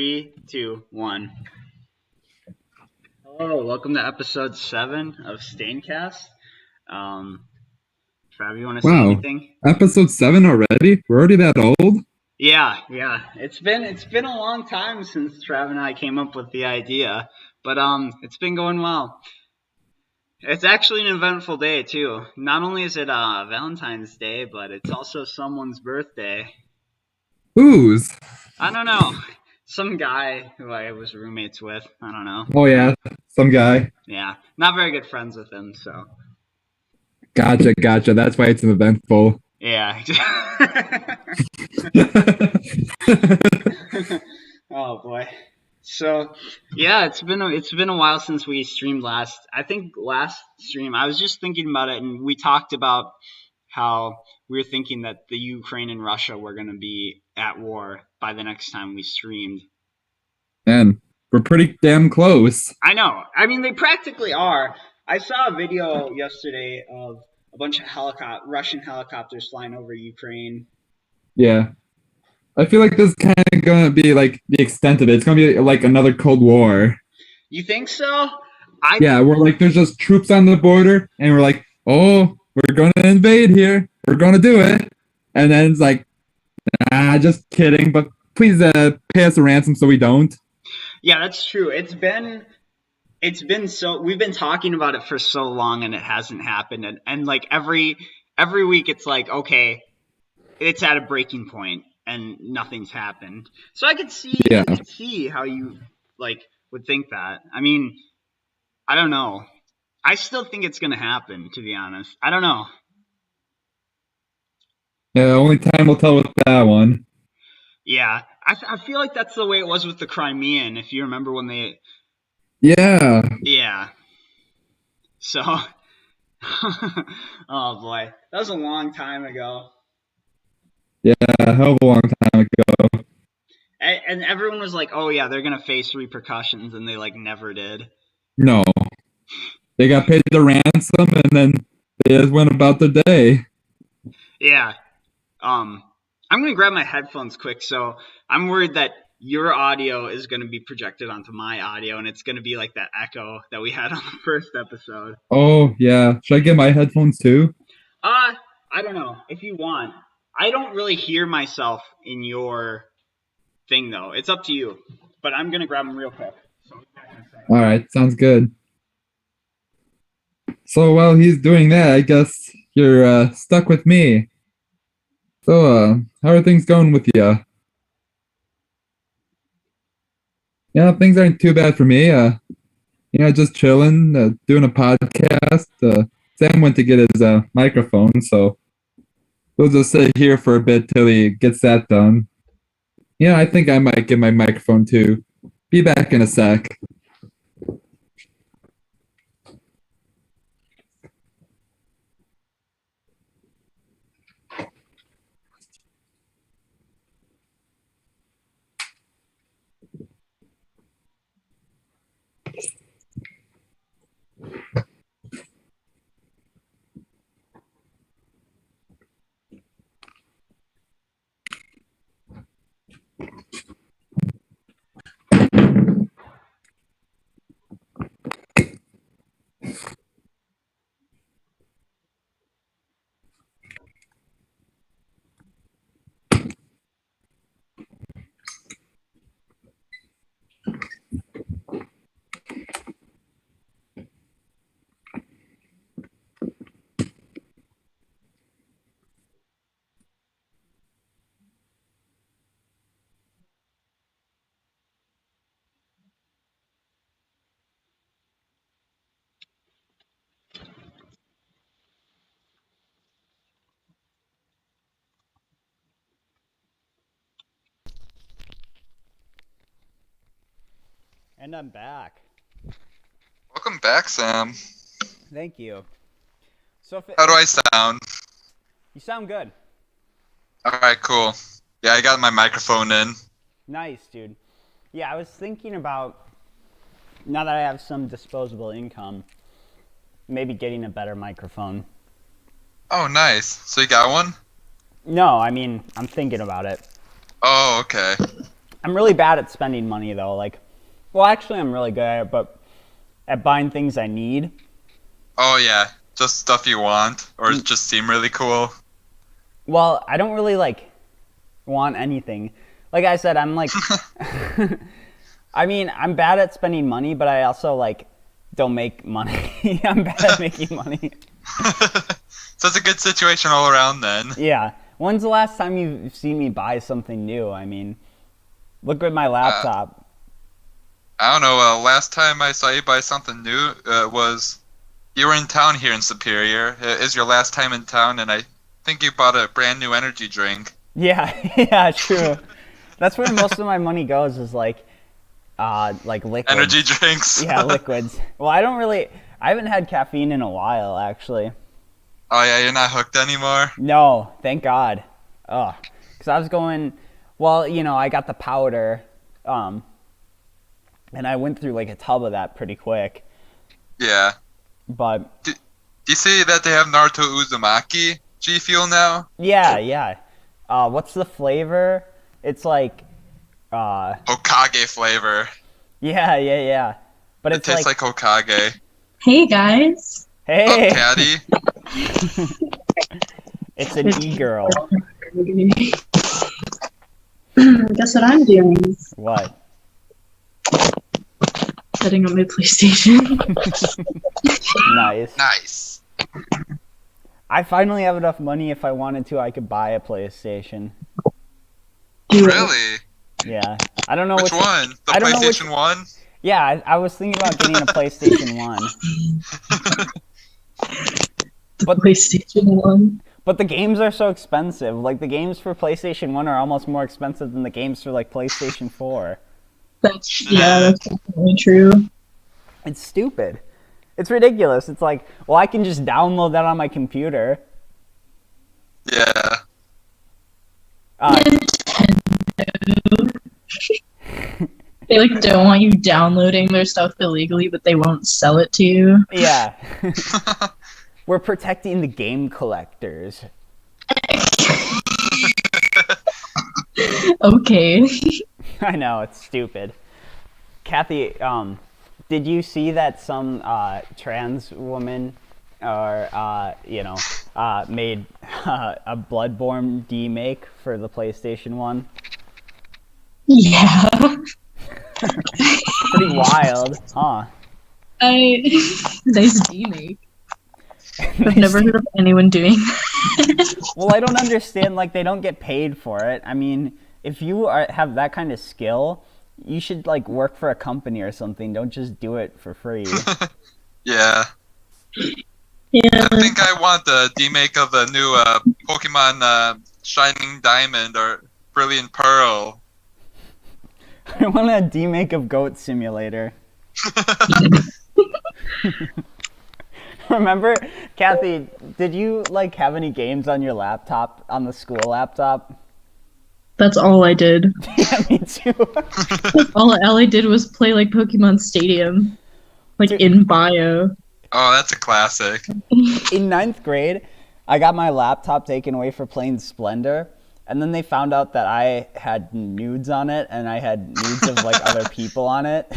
3, 2, 1. Hello, welcome to episode 7 of STAINcast. Trav, you want to say Wow, anything? episode 7 already? We're already that old? Yeah. It's been a long time since Trav and I came up with the idea, but it's been going well. It's actually an eventful day too. Not only is it Valentine's Day, but it's also someone's birthday. Whose? I don't know. Some guy who I was roommates with. I don't know. Oh yeah, some guy. Yeah, not very good friends with him, so. Gotcha. That's why it's an eventful. Yeah. Oh boy. So yeah, it's been a while since we streamed last. I think last stream I was just thinking about it, and we talked about how we were thinking that the Ukraine and Russia were going to be at war by the next time we streamed. And we're pretty damn close. I know. I mean, they practically are. I saw a video yesterday of a bunch of Russian helicopters flying over Ukraine. Yeah. I feel like this is kind of going to be like the extent of it. It's going to be like another Cold War. You think so? Yeah, we're like, there's just troops on the border, and we're like, oh, we're going to invade here. We're going to do it. And then it's like, just kidding, but please pay us a ransom so we don't. Yeah, that's true. It's been so, we've been talking about it for so long and it hasn't happened. And like every week it's like, okay, it's at a breaking point and nothing's happened. So I could see how you like would think that. I mean, I don't know. I still think it's going to happen, to be honest. I don't know. Yeah, only time will tell with that one. Yeah. I feel like that's the way it was with the Crimean, if you remember when they... Yeah. Yeah. So... Oh, boy. That was a long time ago. Yeah, a hell of a long time ago. And everyone was like, oh, yeah, they're going to face repercussions, and they, like, never did. No. They got paid the ransom, and then they just went about their day. Yeah. I'm going to grab my headphones quick, so I'm worried that your audio is going to be projected onto my audio, and it's going to be like that echo that we had on the first episode. Oh, yeah. Should I get my headphones too? I don't know. If you want. I don't really hear myself in your thing, though. It's up to you. But I'm going to grab them real quick. All right. Sounds good. So while he's doing that, I guess you're stuck with me. So, how are things going with you? Yeah, things aren't too bad for me. Just chilling, doing a podcast. Sam went to get his microphone, so we'll just sit here for a bit till he gets that done. Yeah, I think I might get my microphone too. Be back in a sec. And I'm back. Welcome back, Sam. Thank you. So How do I sound? You sound good. All right, cool. Yeah, I got my microphone in. Nice, dude. Yeah, I was thinking about, now that I have some disposable income, maybe getting a better microphone. Oh, nice. So you got one? No, I mean, I'm thinking about it. Oh, okay. I'm really bad at spending money though. Like, well, actually, I'm really good at it, but at buying things I need. Oh yeah, just stuff you want or just seem really cool. Well, I don't really like want anything. Like I said, I'm like, I mean, I'm bad at spending money, but I also like don't make money. I'm bad at making money. So it's a good situation all around then. Yeah. When's the last time you've seen me buy something new? I mean, look at my laptop. I don't know. Last time I saw you buy something new was you were in town here in Superior. It is your last time in town, and I think you bought a brand new energy drink. Yeah, yeah, true. That's where most of my money goes is like liquids. Energy drinks. Yeah, liquids. Well, I haven't had caffeine in a while, actually. Oh yeah, you're not hooked anymore? No, thank God. Oh, because I was going, well, I got the powder, and I went through like a tub of that pretty quick. Yeah. But Do you see that they have Naruto Uzumaki G Fuel now? yeah. What's the flavor? It's like Hokage flavor. Yeah. But It tastes like Hokage. Hey guys. Hey. Up, Caddy. It's an e-girl. Guess what I'm doing? What? Setting up my PlayStation. Nice. I finally have enough money. If I wanted to, I could buy a PlayStation. Really? Yeah. I don't know which one. The PlayStation 1? Yeah, I was thinking about getting a PlayStation 1. But PlayStation 1. But the games are so expensive. Like, the games for PlayStation 1 are almost more expensive than the games for, like, PlayStation 4. That's definitely true. It's stupid. It's ridiculous. It's like, well, I can just download that on my computer. Yeah. They like don't want you downloading their stuff illegally, but they won't sell it to you. Yeah. We're protecting the game collectors. Okay. I know, it's stupid. Kathy, did you see that some trans woman made a Bloodborne demake for the PlayStation 1? Yeah. Pretty wild, huh? Nice remake. I've never heard of anyone doing that. Well, I don't understand, like, they don't get paid for it. I mean, if you have that kind of skill, you should, like, work for a company or something. Don't just do it for free. Yeah. Yeah. I think I want the remake of the new Pokemon Shining Diamond or Brilliant Pearl. I want a demake of Goat Simulator. Remember, Kathy, did you like have any games on your laptop, on the school laptop? That's all I did. Yeah, me too. all I did was play like Pokemon Stadium, like in bio. Oh, that's a classic. In 9th grade, I got my laptop taken away for playing Splendor, and then they found out that I had nudes on it, and I had nudes of like other people on it.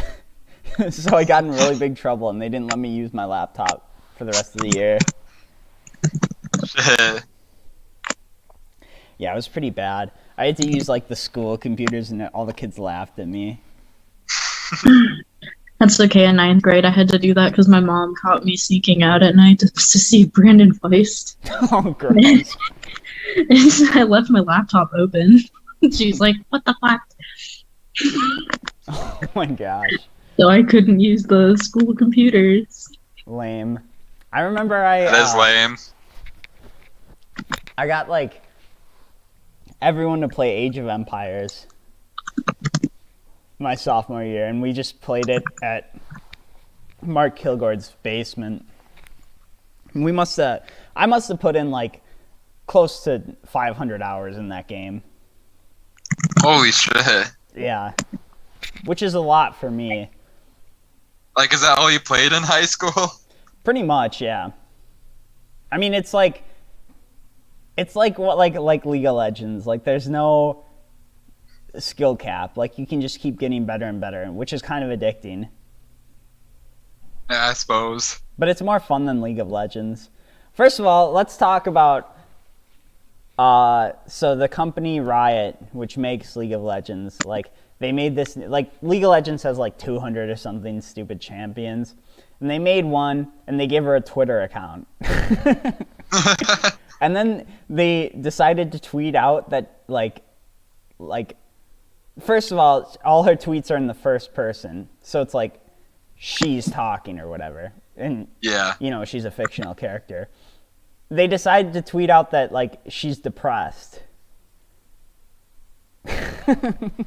So I got in really big trouble, and they didn't let me use my laptop for the rest of the year. Shit. Yeah, it was pretty bad. I had to use like the school computers, and all the kids laughed at me. That's okay. In 9th grade, I had to do that because my mom caught me sneaking out at night to see Brandon Feist. Oh, gross. And I left my laptop open. She's like, "What the fuck?" Oh my gosh. So I couldn't use the school computers. Lame. I remember That is lame. I got like everyone to play Age of Empires my sophomore year, and we just played it at Mark Kilgore's basement. I must have put in like close to 500 hours in that game. Holy shit. Yeah. Which is a lot for me. Like, is that all you played in high school? Pretty much, yeah. I mean, it's like what like League of Legends. Like, there's no skill cap. Like, you can just keep getting better and better, which is kind of addicting. Yeah, I suppose. But it's more fun than League of Legends. First of all, let's talk about so the company Riot, which makes League of Legends, like, they made this, like, League of Legends has like 200 or something stupid champions, and they made one and they gave her a Twitter account. And then they decided to tweet out that like first of all her tweets are in the first person, so it's like she's talking or whatever, and Yeah. you know, she's a fictional character. They decided to tweet out that like she's depressed.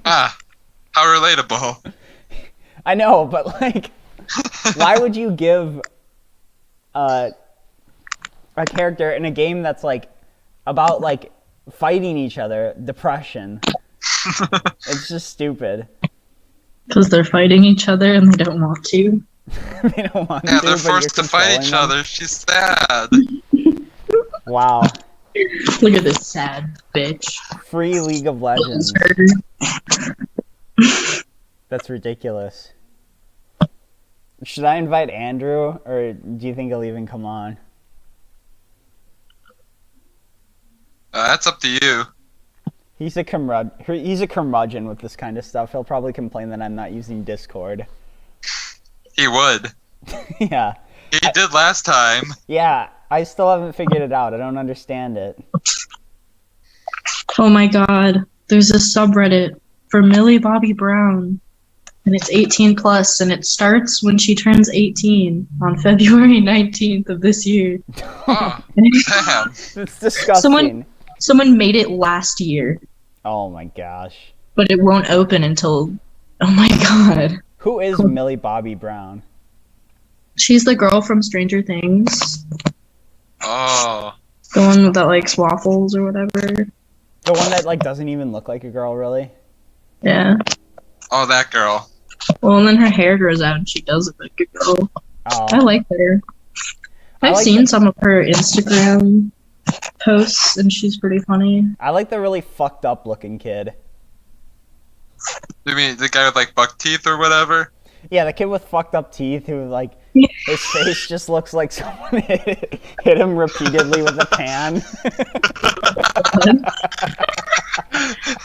Ah, how relatable. I know, but like, why would you give a character in a game that's like about like fighting each other depression? It's just stupid. Because they're fighting each other and they don't want to. They don't want Yeah, to, they're but forced to you're fight controlling each them. other. She's sad. Wow. Look at this sad bitch. Free League of Legends. Her. That's ridiculous. Should I invite Andrew, or do you think he'll even come on? That's up to you. He's a curmudgeon with this kind of stuff. He'll probably complain that I'm not using Discord. He would. Yeah. He did last time. Yeah, I still haven't figured it out. I don't understand it. Oh my god. There's a subreddit for Millie Bobby Brown. And it's 18 plus, and it starts when she turns 18 on February 19th of this year. Oh, damn. It's disgusting. Someone made it last year, Oh my gosh. but it won't open until... Oh my god. Who is Millie Bobby Brown? She's the girl from Stranger Things. Oh. The one that likes waffles or whatever. The one that like doesn't even look like a girl, really? Yeah. Oh, that girl. Well, and then her hair grows out and she does look like a girl. Oh. I like her. I I've like seen some of her Instagram posts and she's pretty funny. I like the really fucked up looking kid. You mean the guy with like buck teeth or whatever? Yeah, the kid with fucked up teeth who like his face just looks like someone hit him repeatedly with a pan.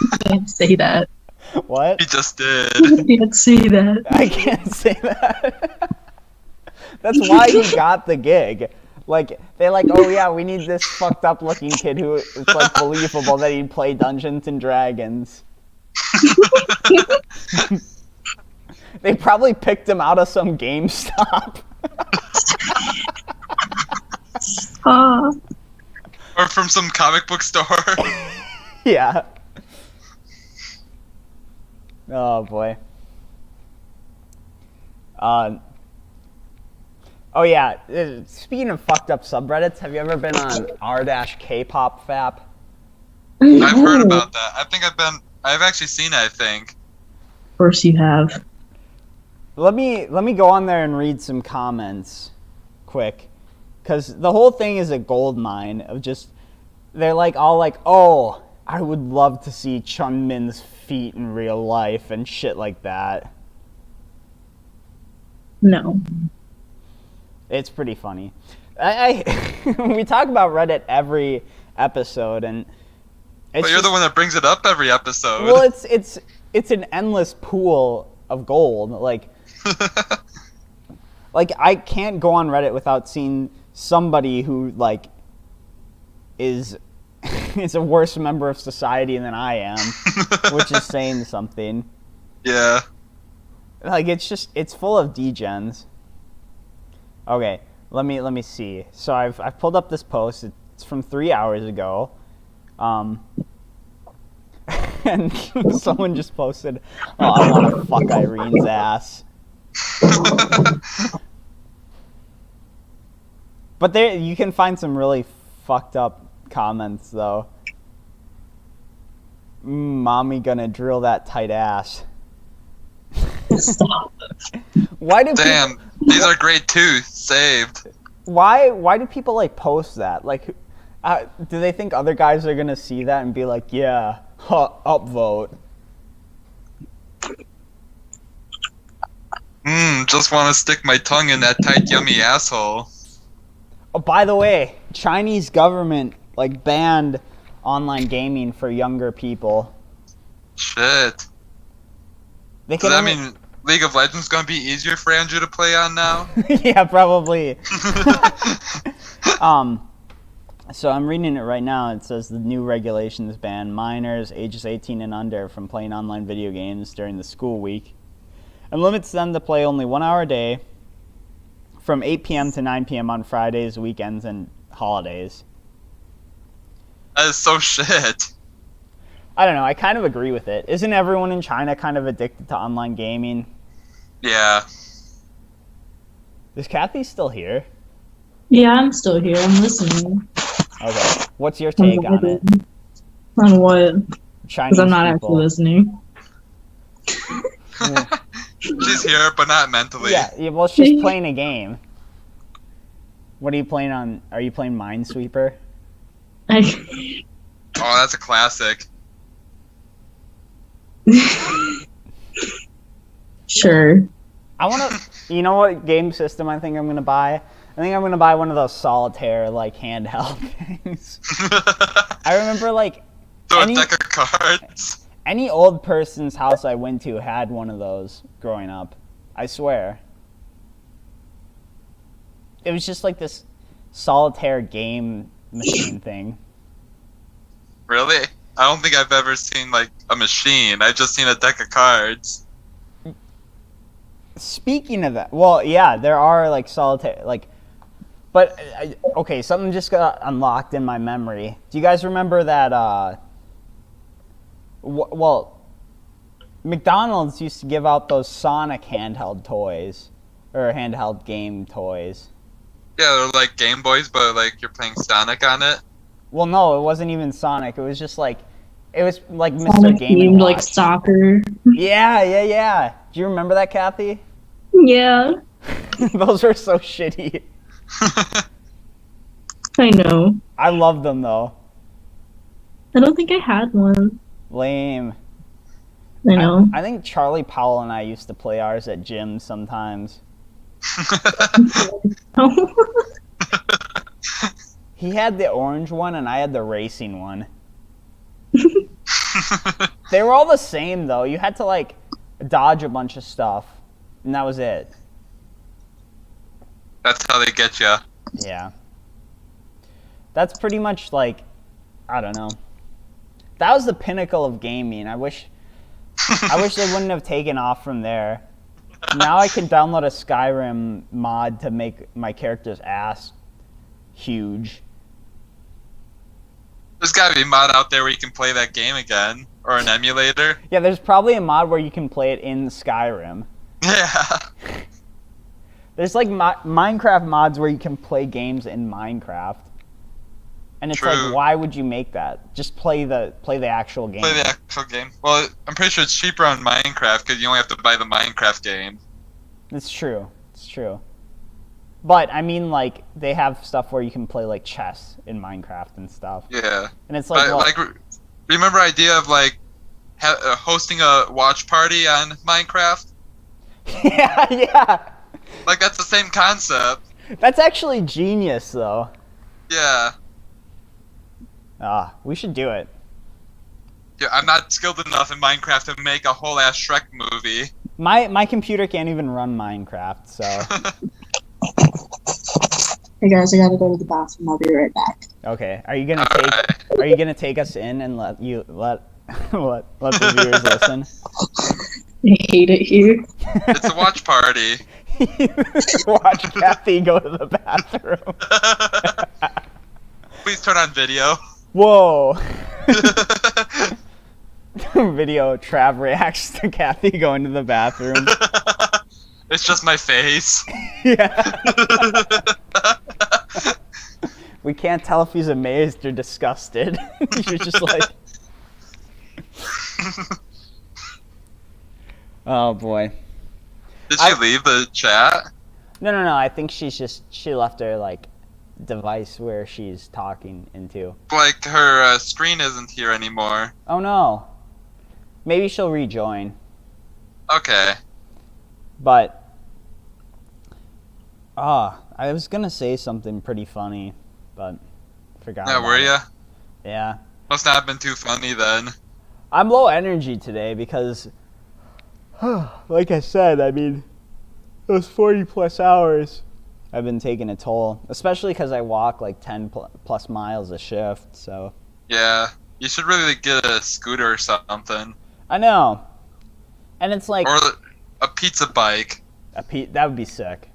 You can't say that. What? He just did. You can't say that. I can't say that. That's why he got the gig. Like, they're like, oh yeah, we need this fucked up looking kid who it's like believable that he'd play Dungeons and Dragons. They probably picked him out of some GameStop. Or from some comic book store. Yeah. Oh boy. Oh yeah. Speaking of fucked up subreddits, have you ever been on r-kpop fap? I've heard about that. I've actually seen it, I think. Of course you have. Let me go on there and read some comments quick, because the whole thing is a gold mine of just, they're like all like, oh, I would love to see Chun Min's feet in real life and shit like that. No. It's pretty funny. I we talk about Reddit every episode, and it's But you're the one that brings it up every episode. well, it's an endless pool of gold. Like I can't go on Reddit without seeing somebody who like is a worse member of society than I am, which is saying something. Yeah. Like it's full of degens. Okay, let me see. So I've pulled up this post. It's from 3 hours ago. And someone just posted, "Oh, I want to fuck Irene's ass." But there, you can find some really fucked up comments though. Mommy gonna drill that tight ass. Stop. Why do Damn, these are great too. Saved. Why do people like post that? Like, do they think other guys are gonna see that and be like, yeah, upvote? Just want to stick my tongue in that tight, yummy asshole. Oh, by the way, Chinese government like banned online gaming for younger people. Shit. They Does can that only... mean League of Legends gonna be easier for Andrew to play on now? Yeah, probably. So I'm reading it right now. It says the new regulations ban minors ages 18 and under from playing online video games during the school week and limits them to play only 1 hour a day from 8 p.m. to 9 p.m. on Fridays, weekends, and holidays. That is so shit. I don't know. I kind of agree with it. Isn't everyone in China kind of addicted to online gaming? Yeah. Is Kathy still here? Yeah, I'm still here. I'm listening. Okay. What's your take on it? On what? Chinese Because I'm not people. actually listening. She's here, but not mentally. Yeah, well, she's playing a game. What are you playing on? Are you playing Minesweeper? Oh, that's a classic. Sure. I want to... You know what game system I think I'm going to buy? I think I'm going to buy one of those solitaire, like, handheld things. I remember, like... Throw a deck of cards. Any old person's house I went to had one of those growing up. I swear. It was just like this solitaire game machine thing. Really? I don't think I've ever seen, like, a machine. I've just seen a deck of cards. Speaking of that, well, yeah, there are, like, solitaire, like... But, okay, something just got unlocked in my memory. Do you guys remember that, well, McDonald's used to give out those Sonic handheld toys, or handheld game toys. Yeah, they're like Game Boys, but like you're playing Sonic on it. Well, no, it wasn't even Sonic. It was just like, it was like Mr. Sonic Game themed, & like Watch. soccer. Yeah. Do you remember that, Kathy? Yeah, Those were so shitty. I know. I loved them though. I don't think I had one. Lame. I know. I think Charlie Powell and I used to play ours at gyms sometimes. He had the orange one and I had the racing one. They were all the same though. You had to like dodge a bunch of stuff, and that was it. That's how they get you. Yeah. That's pretty much like, I don't know. That was the pinnacle of gaming. I wish they wouldn't have taken off from there. Now I can download a Skyrim mod to make my character's ass huge. There's gotta be a mod out there where you can play that game again, or an emulator. Yeah, there's probably a mod where you can play it in Skyrim. Yeah. There's like Minecraft mods where you can play games in Minecraft. And it's True. like, why would you make that? Just play the actual game. Play the actual game. Well, I'm pretty sure it's cheaper on Minecraft because you only have to buy the Minecraft game. It's true. But I mean, like, they have stuff where you can play like chess in Minecraft and stuff. Yeah. And it's like, But, like, remember the idea of like hosting a watch party on Minecraft? yeah. Like that's the same concept. That's actually genius, though. Yeah. We should do it. Yeah, I'm not skilled enough in Minecraft to make a whole ass Shrek movie. My computer can't even run Minecraft, so. Hey guys, I gotta go to the bathroom. I'll be right back. Okay. Are you gonna take us in and let the viewers listen? I hate it here. It's a watch party. Watch Kathy go to the bathroom. Please turn on video. Whoa. Video Trav reacts to Kathy going to the bathroom. It's just my face. Yeah. We can't tell if he's amazed or disgusted. You're just like... Oh boy. Did she leave the chat? No. I think she left her like device where she's talking into. Like her screen isn't here anymore. Oh no. Maybe she'll rejoin. Okay. But I was gonna say something pretty funny, but forgot. Yeah, were ya? Yeah. Must not have been too funny then. I'm low energy today because, like I said, I mean, those 40 plus hours have been taking a toll, especially because I walk like 10 plus miles a shift, so. Yeah, you should really get a scooter or something. I know. And it's like. Or a pizza bike. That would be sick.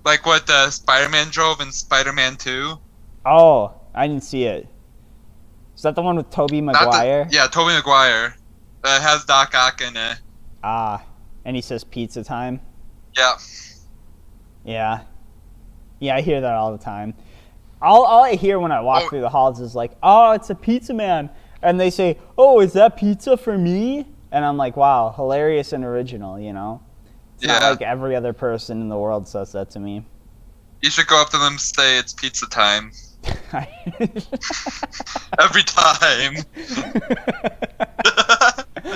Like what Spider-Man drove in Spider-Man 2. Oh, I didn't see it. Is that the one with Tobey Maguire? Yeah, Tobey Maguire. It has Doc Ock in it. And he says pizza time? Yeah. Yeah. Yeah, I hear that all the time. All I hear when I walk through the halls is like, oh, it's a pizza man. And they say, oh, is that pizza for me? And I'm like, wow, hilarious and original, you know? It's not like every other person in the world says that to me. You should go up to them and say it's pizza time. Every time.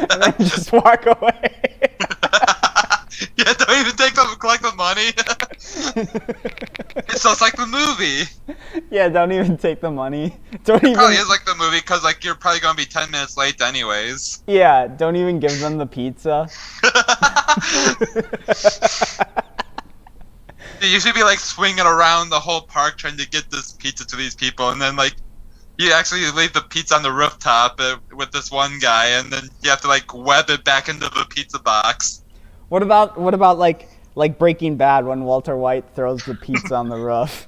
And then just walk away. Yeah, don't even collect the money. It sounds like the movie. Yeah, don't even take the money. Probably is like the movie because like you're probably gonna be 10 minutes late anyways. Yeah, don't even give them the pizza. You should be like swinging around the whole park trying to get this pizza to these people, and then like you actually leave the pizza on the rooftop with this one guy, and then you have to like web it back into the pizza box. What about like Breaking Bad when Walter White throws the pizza on the roof?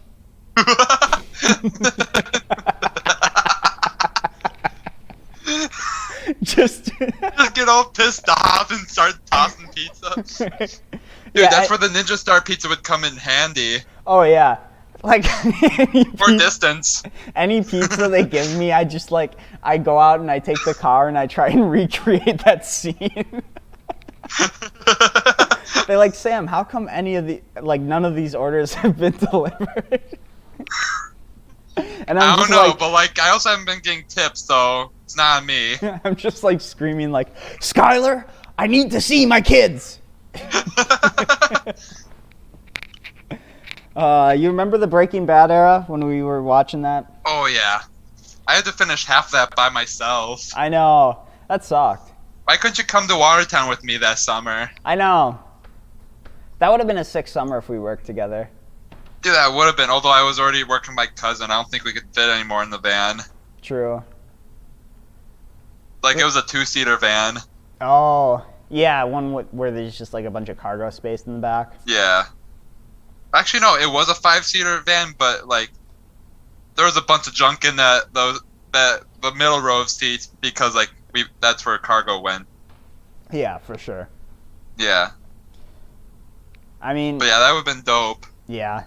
Just get all pissed off and start tossing pizza. Dude, that's where the Ninja Star pizza would come in handy. Oh yeah, like for distance. Any pizza they give me, I go out and I take the car and I try and recreate that scene. They're like, Sam, how come none of these orders have been delivered? And I don't know, but I also haven't been getting tips, so it's not on me. I'm just screaming Skylar, I need to see my kids. You remember the Breaking Bad era when we were watching that? Oh yeah, I had to finish half that by myself. I know, that sucked. Why couldn't you come to Watertown with me that summer? I know. That would have been a sick summer if we worked together. Yeah, that would have been, although I was already working with my cousin. I don't think we could fit anymore in the van. True. It was a 2-seater van. Oh, yeah, one where there's just a bunch of cargo space in the back. Yeah. Actually, no, it was a 5-seater van, but there was a bunch of junk in the middle row of seats because that's where cargo went. Yeah, for sure. Yeah. I mean. But yeah, that would have been dope. Yeah.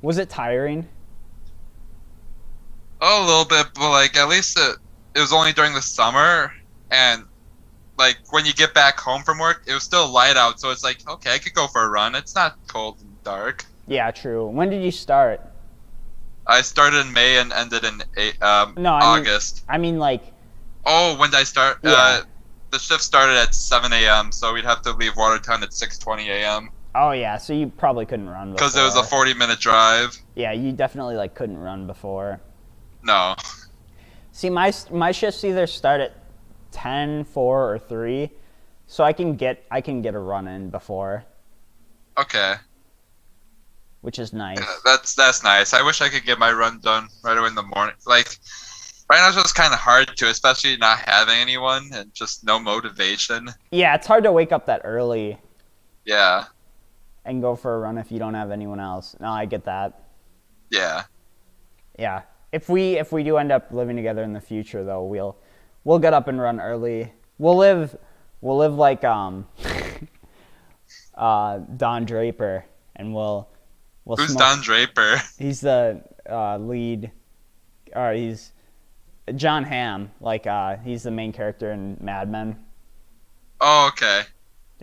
Was it tiring? Oh, a little bit, but at least it was only during the summer, and when you get back home from work, it was still light out, so it's okay, I could go for a run. It's not cold and dark. Yeah, true. When did you start? I started in May and ended in August. I mean Oh, when did I start? Yeah. The shift started at 7 a.m., so we'd have to leave Watertown at 6:20 a.m. Oh yeah, so you probably couldn't run before. Because it was a 40-minute drive. Yeah, you definitely couldn't run before. No. See, my shifts either start at 10, 4, or 3, so I can get a run in before. Okay. Which is nice. Yeah, that's nice. I wish I could get my run done right away in the morning. Right now it's just kind of hard to, especially not having anyone and just no motivation. Yeah, it's hard to wake up that early. Yeah. And go for a run if you don't have anyone else. No, I get that. Yeah. Yeah. If we do end up living together in the future, though, we'll get up and run early. We'll live like Don Draper, and we'll Who's smoke. Don Draper? He's the lead, or he's John Hamm. He's the main character in Mad Men. Oh, okay.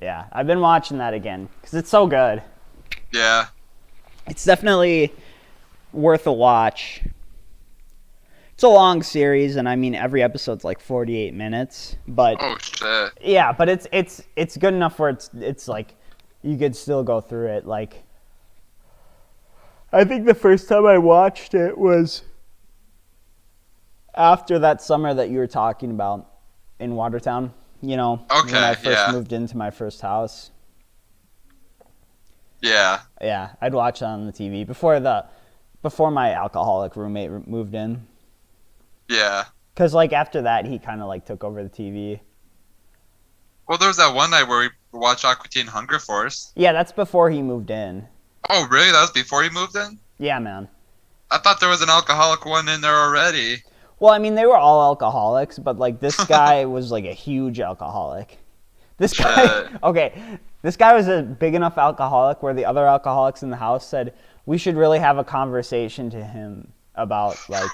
Yeah, I've been watching that again because it's so good. Yeah. It's definitely worth a watch. It's a long series, and I mean every episode's 48 minutes. But oh shit. Yeah, but it's good enough where it's you could still go through it. I think the first time I watched it was after that summer that you were talking about in Watertown. You know, Okay, when I first yeah. moved into my first house. Yeah. Yeah, I'd watch it on the TV before my alcoholic roommate moved in. Yeah. Cause like after that, he kind of like took over the TV. Well, there was that one night where we watched Aqua Teen Hunger Force. Yeah, that's before he moved in. Oh, really? That was before he moved in? Yeah, man. I thought there was an alcoholic one in there already. Well, I mean, they were all alcoholics, but like this guy was like a huge alcoholic. This guy, okay, this guy was a big enough alcoholic where the other alcoholics in the house said we should really have a conversation to him about like,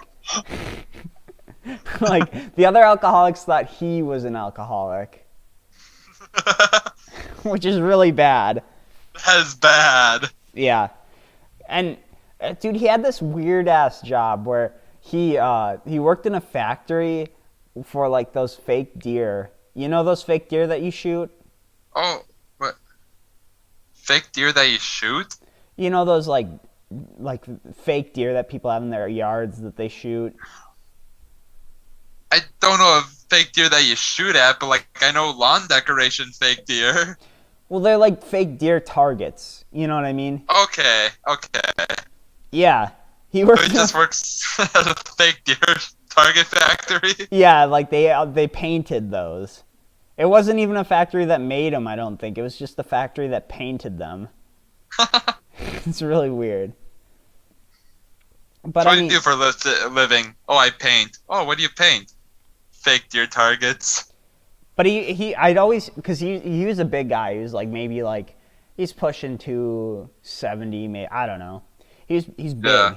like the other alcoholics thought he was an alcoholic, which is really bad. That is bad. Yeah, and dude, he had this weird ass job where he worked in a factory for like those fake deer. You know those fake deer that you shoot? Oh, what? Fake deer that you shoot? You know those like fake deer that people have in their yards that they shoot? I don't know a fake deer that you shoot at, but like I know lawn decoration fake deer. Well, they're like fake deer targets. You know what I mean? Okay. Yeah. He So worked. he just works at a fake deer target factory? Yeah, like they painted those. It wasn't even a factory that made them, I don't think. It was just the factory that painted them. It's really weird. But So what I do mean, you do for a living? Oh, I paint. Oh, what do you paint? Fake deer targets. but I'd always, because he was a big guy. He was like maybe like, he's pushing 270, maybe, I don't know. He's big. Yeah.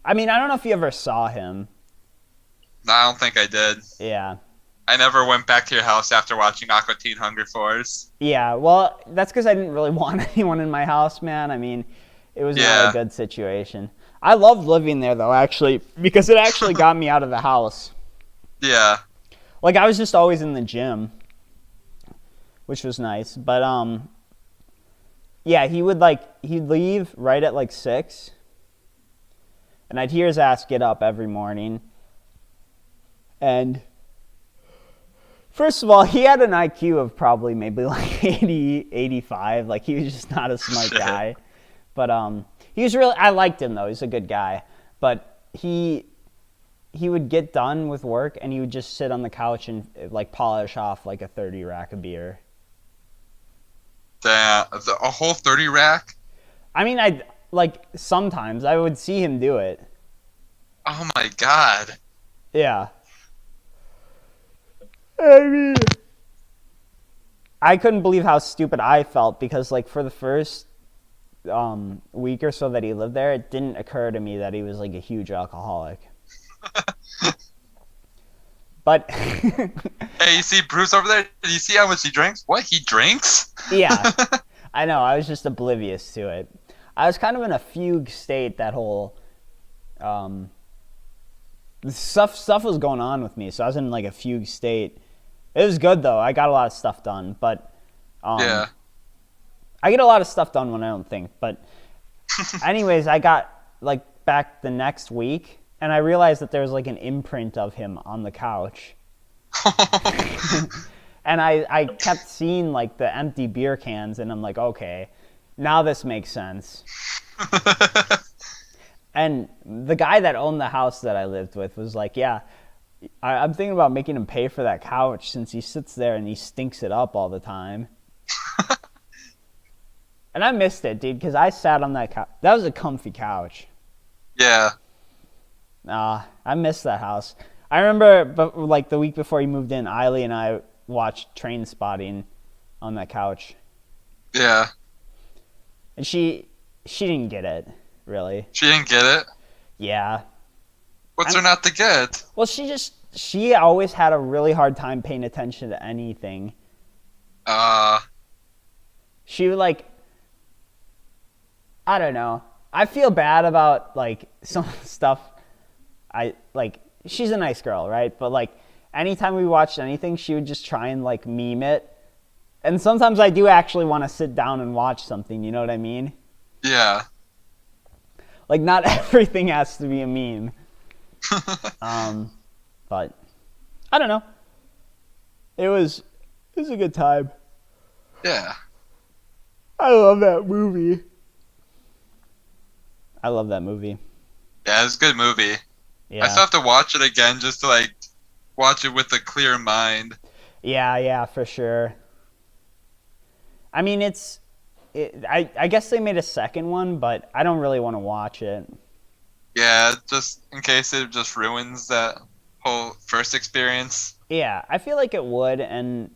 I mean, I don't know if you ever saw him. No, I don't think I did. Yeah. I never went back to your house after watching Aqua Teen Hunger Force. Yeah, well, that's because I didn't really want anyone in my house, man. I mean, it was not a good situation. I loved living there, though, actually, because it actually got me out of the house. Yeah. Like, I was just always in the gym, which was nice. But, yeah, he'd leave right at, like, 6. And I'd hear his ass get up every morning. And first of all, he had an IQ of probably maybe like 80, 85. Like, he was just not a smart guy. But he was really, I liked him, though. He's a good guy. But he would get done with work, and he would just sit on the couch and, like, polish off, like, a 30 rack of beer. A whole 30 rack? I mean, sometimes I would see him do it. Oh my god. Yeah. I mean, I couldn't believe how stupid I felt because, like, for the first week or so that he lived there, it didn't occur to me that he was, like, a huge alcoholic. But Hey, you see Bruce over there? Did you see how much he drinks? What? He drinks? yeah, I know. I was just oblivious to it. I was kind of in a fugue state that whole stuff was going on with me, so I was in like a fugue state. It was good though. I got a lot of stuff done, but Yeah. I get a lot of stuff done when I don't think. But anyways, I got like back the next week, and I realized that there was like an imprint of him on the couch. And I kept seeing like the empty beer cans, and I'm like, okay, now this makes sense. And the guy that owned the house that I lived with was like, yeah, I'm thinking about making him pay for that couch since he sits there and he stinks it up all the time. And I missed it, dude, because I sat on that couch. That was a comfy couch. Yeah. I missed that house. I remember, but like the week before he moved in, Eiley and I watched Train Spotting on that couch. Yeah. And she didn't get it, really. She didn't get it? Yeah. What's there not to get? Well, she always had a really hard time paying attention to anything. She would like, I don't know. I feel bad about like some stuff. She's a nice girl, right? But like anytime we watched anything, she would just try and like meme it. And sometimes I do actually want to sit down and watch something, you know what I mean? Yeah. Like, not everything has to be a meme. But I don't know. It was a good time. Yeah. I love that movie. Yeah, it's a good movie. Yeah. I still have to watch it again just to like watch it with a clear mind. Yeah, for sure. I mean, I guess they made a second one, but I don't really want to watch it. Yeah, just in case it just ruins that whole first experience. Yeah, I feel like it would, and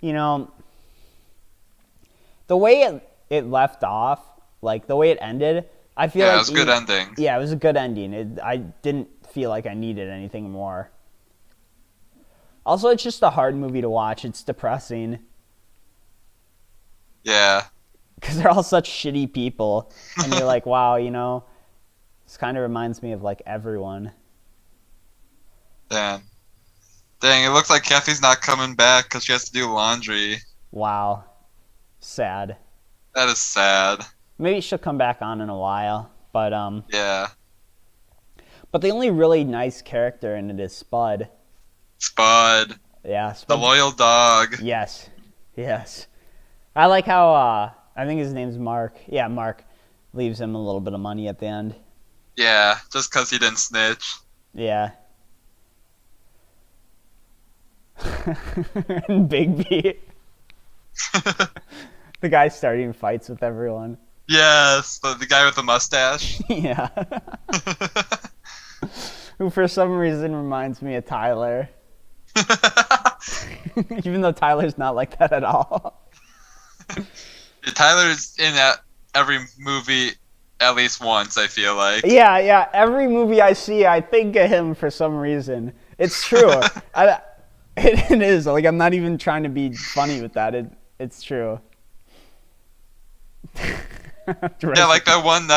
you know, the way it left off, like the way it ended, I feel like it was a good ending. Yeah, it was a good ending. I didn't feel like I needed anything more. Also, it's just a hard movie to watch. It's depressing. Yeah. Because they're all such shitty people, and you're like, wow, you know, this kind of reminds me of like everyone. Dang, it looks like Kathy's not coming back because she has to do laundry. Wow. Sad. That is sad. Maybe she'll come back on in a while, but Yeah. But the only really nice character in it is Spud. Spud. Yeah, The Spud. loyal dog. Yes. I like how I think his name's Mark. Yeah, Mark leaves him a little bit of money at the end. Yeah, just because he didn't snitch. Yeah. And Big B. The guy starting fights with everyone. Yes, the guy with the mustache. Yeah. Who for some reason reminds me of Tyler. Even though Tyler's not like that at all. Tyler's in every movie at least once, I feel like. Yeah. Every movie I see, I think of him for some reason. It's true. It is. Like, I'm not even trying to be funny with that. It's true. Yeah, like that one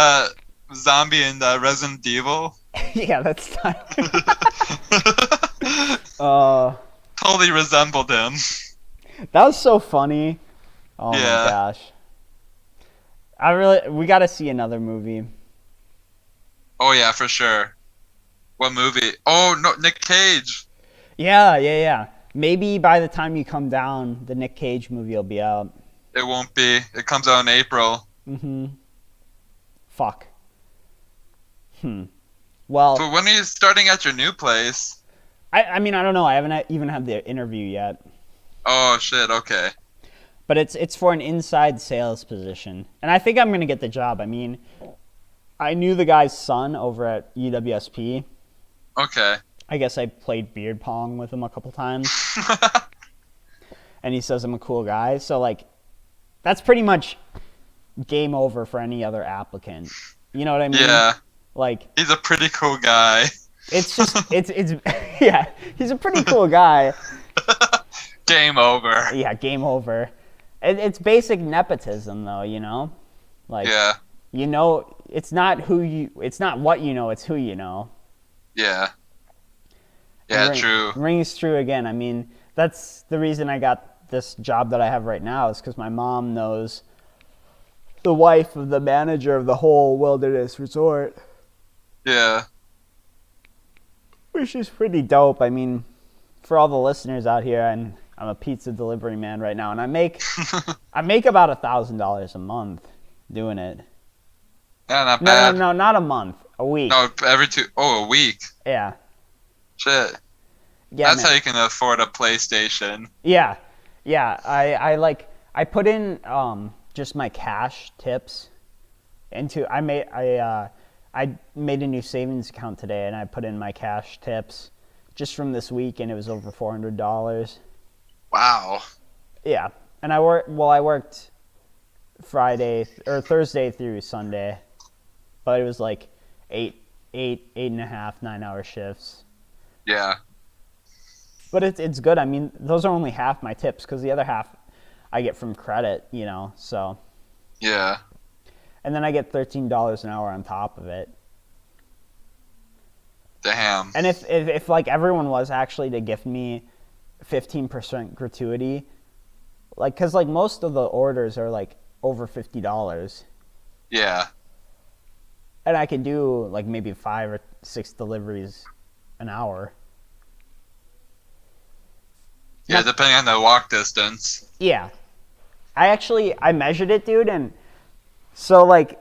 zombie in Resident Evil. Yeah, that's Tyler. Totally resembled him. That was so funny. Oh Yeah. my gosh. We gotta see another movie. Oh yeah, for sure. What movie? Oh no, Nick Cage. Yeah. Maybe by the time you come down, the Nick Cage movie will be out. It won't be. It comes out in April. Mm-hmm. Fuck. Well, But when are you starting at your new place? I mean, I don't know. I haven't even had the interview yet. Oh shit, okay. But it's for an inside sales position. And I think I'm going to get the job. I mean, I knew the guy's son over at UWSP. Okay. I guess I played beard pong with him a couple times. And he says I'm a cool guy. So, like, that's pretty much game over for any other applicant. You know what I mean? Yeah. Like, He's a pretty cool guy. it's just, it's yeah, he's a pretty cool guy. Game over. Yeah, game over. It's basic nepotism, though, you know? Like, Yeah. you know, it's not what you know, it's who you know. Yeah. Yeah, true. Rings true again. I mean, that's the reason I got this job that I have right now is because my mom knows the wife of the manager of the whole wilderness resort. Yeah. Which is pretty dope. I mean, for all the listeners out here, and I'm a pizza delivery man right now, and I make about $1,000 a month doing it. Yeah, not bad. No, not a month. A week. No, a week. Yeah. Shit. Yeah, That's man. how you can afford a PlayStation. Yeah. I put in just my cash tips into I made a new savings account today, and I put in my cash tips just from this week, and it was over $400. Wow. Yeah, and I worked Friday or Thursday through Sunday, but it was like 8.5, 9-hour shifts. Yeah. But it's good. I mean, those are only half my tips because the other half I get from credit, you know. So. Yeah. And then I get $13 an hour on top of it. Damn. And if like everyone was actually to give me 15% gratuity, like, because like most of the orders are like over $50. Yeah. And I could do like maybe 5 or 6 deliveries an hour. Yeah, depending on the walk distance. Yeah. I measured it, dude, and so like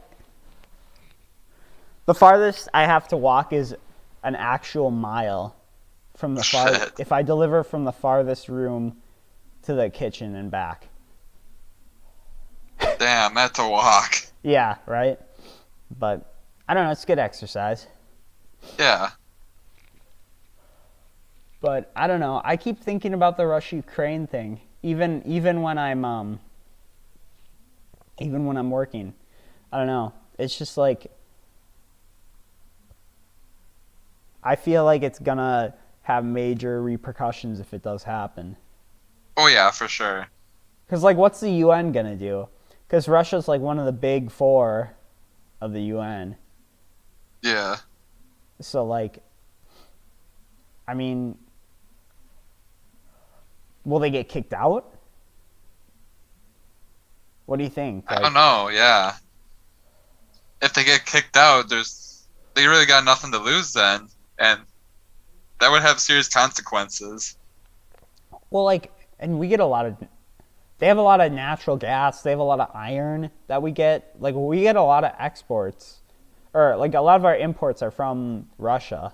the farthest I have to walk is an actual mile from the Shit. if I deliver from the farthest room to the kitchen and back. Damn, that's a walk. Yeah, right? But I don't know, it's good exercise. Yeah. But I don't know. I keep thinking about the Russia-Ukraine thing, even when I'm working. I don't know. It's just like I feel like it's gonna have major repercussions if it does happen. Oh yeah, for sure. Because like, what's the UN gonna do? Because Russia's like one of the big 4 of the UN. Yeah. So like, I mean, will they get kicked out? What do you think? I don't know, yeah. If they get kicked out, they really got nothing to lose then. And that would have serious consequences. Well, like, and we get they have a lot of natural gas, they have a lot of iron that we get. Like, we get a lot of exports. Or, like, a lot of our imports are from Russia.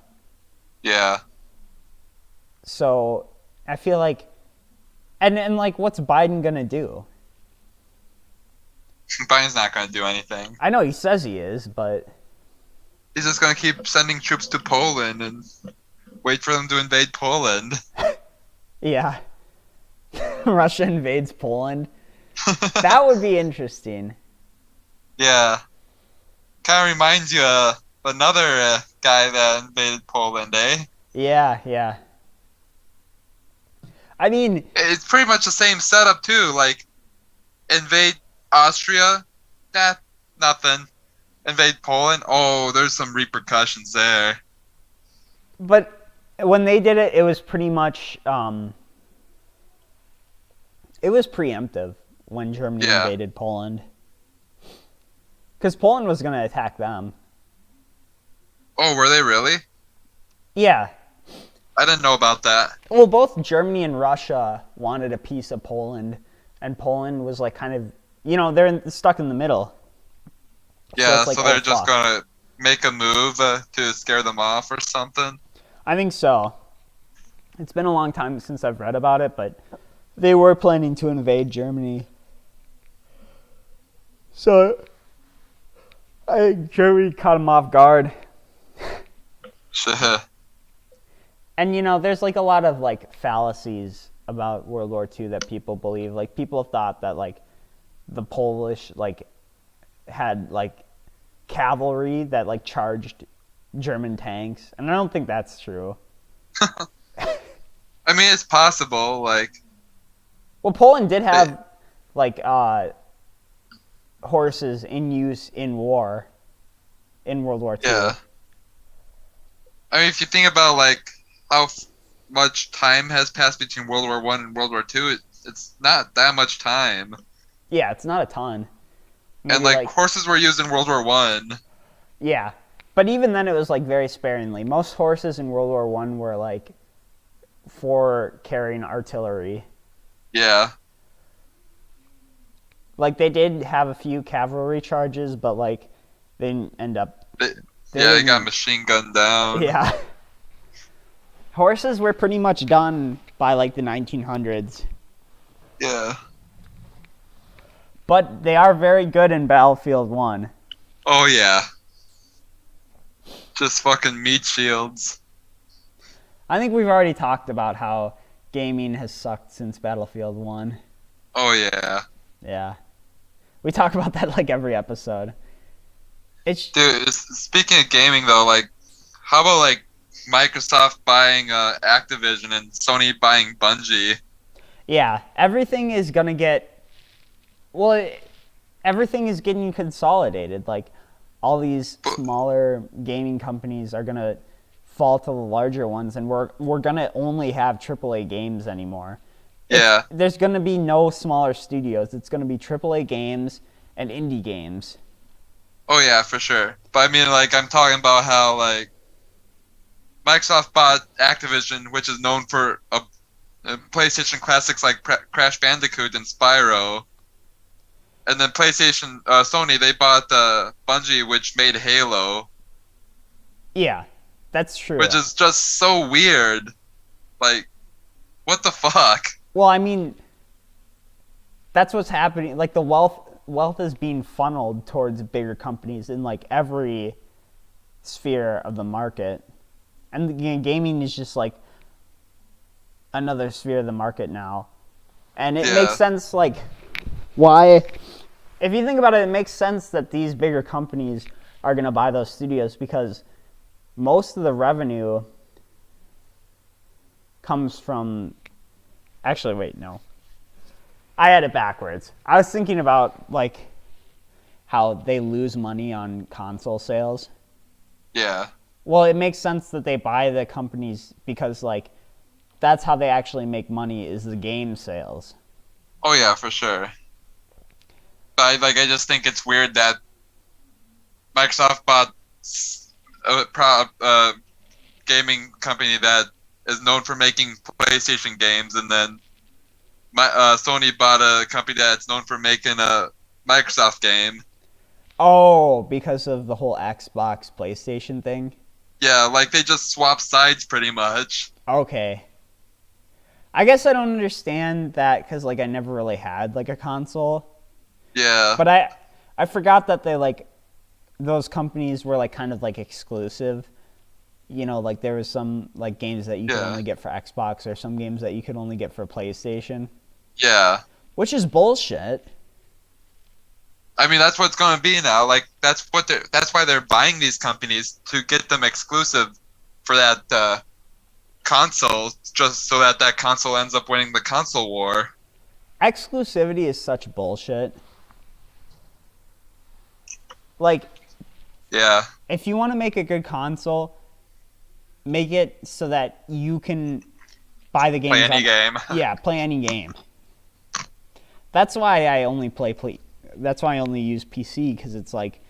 Yeah. So, I feel like, and like, what's Biden gonna do? Biden's not going to do anything. I know he says he is, but He's just going to keep sending troops to Poland and wait for them to invade Poland. yeah. Russia invades Poland. That would be interesting. Yeah. Kind of reminds you of another guy that invaded Poland, eh? Yeah. I mean, It's pretty much the same setup, too. Like, invade Austria, nothing. Invade Poland, oh, there's some repercussions there. but when they did it, it was pretty much, it was preemptive when Germany invaded Poland. Because Poland was going to attack them. Oh, were they really? Yeah. I didn't know about that. Well, both Germany and Russia wanted a piece of Poland, and Poland was like kind of, they're stuck in the middle. Yeah, it's like, so they're oh, just fuck. gonna make a move to scare them off or something. I think so. It's been a long time since I've read about it, but they were planning to invade Germany. So I think Germany caught them off guard. Shit. And there's like a lot of like fallacies about World War II that people believe. Like, people thought that like the Polish like had like cavalry that like charged German tanks, and I don't think that's true. I mean, it's possible, like... Well, Poland did have like horses in use in war in World War II. Yeah. I mean, if you think about like how much time has passed between World War I and World War II, it's not that much time. Yeah, it's not a ton. Maybe And like horses were used in World War I. Yeah, but even then it was like very sparingly. Most horses in World War I were like for carrying artillery. Yeah. Like, they did have a few cavalry charges, but like they didn't end up. They got machine gunned down. Yeah. Horses were pretty much done by like the 1900s. Yeah. But they are very good in Battlefield 1. Oh yeah. Just fucking meat shields. I think we've already talked about how gaming has sucked since Battlefield 1. Oh yeah. Yeah. We talk about that like every episode. Dude, speaking of gaming though, like, how about like Microsoft buying Activision and Sony buying Bungie? Yeah, everything is gonna get... Well, everything is getting consolidated. Like, all these smaller gaming companies are gonna fall to the larger ones, and we're gonna only have AAA games anymore. Yeah. There's gonna be no smaller studios. It's gonna be AAA games and indie games. Oh yeah, for sure. But I mean, like, I'm talking about how like Microsoft bought Activision, which is known for PlayStation classics like Crash Bandicoot and Spyro, and then Sony, they bought Bungie, which made Halo, Yeah, that's true. which is just so weird. Like, what the fuck? Well, I mean, that's what's happening. Like, the wealth is being funneled towards bigger companies in like every sphere of the market, and gaming is just like another sphere of the market now. And it makes sense, like, why, if you think about it, it makes sense that these bigger companies are going to buy those studios, because most of the revenue comes from, actually, wait, no. I had it backwards. I was thinking about, like, how they lose money on console sales. Yeah. Well, it makes sense that they buy the companies because, like, that's how they actually make money, is the game sales. Oh yeah, for sure. But I just think it's weird that Microsoft bought a gaming company that is known for making PlayStation games, and then Sony bought a company that's known for making a Microsoft game. Oh, because of the whole Xbox PlayStation thing? Yeah, like they just swap sides pretty much. Okay. I guess I don't understand that because, like, I never really had, like, a console. Yeah. But I forgot that they, like, those companies were, like, kind of, like, exclusive. You know, like, there was some, like, games that you could only get for Xbox, or some games that you could only get for PlayStation. Yeah. Which is bullshit. I mean, that's what it's going to be now. Like, that's why they're buying these companies, to get them exclusive for that console, just so that console ends up winning the console war. Exclusivity is such bullshit. Like, yeah, if you want to make a good console, make it so that you can buy the games. Play any game. Yeah, play any game. That's why I only that's why I only use PC, because it's like,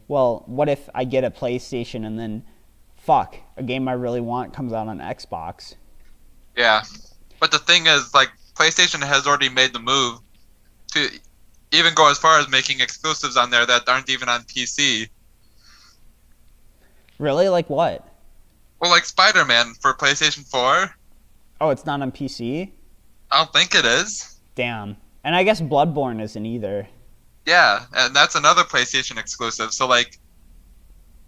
well, what if I get a PlayStation and then, fuck, a game I really want comes out on Xbox? Yeah, but the thing is, like, PlayStation has already made the move to even go as far as making exclusives on there that aren't even on PC. Really? Like what? Well, like Spider-Man for PlayStation 4. Oh, it's not on PC? I don't think it is. Damn. And I guess Bloodborne isn't either. Yeah, and that's another PlayStation exclusive. So, like,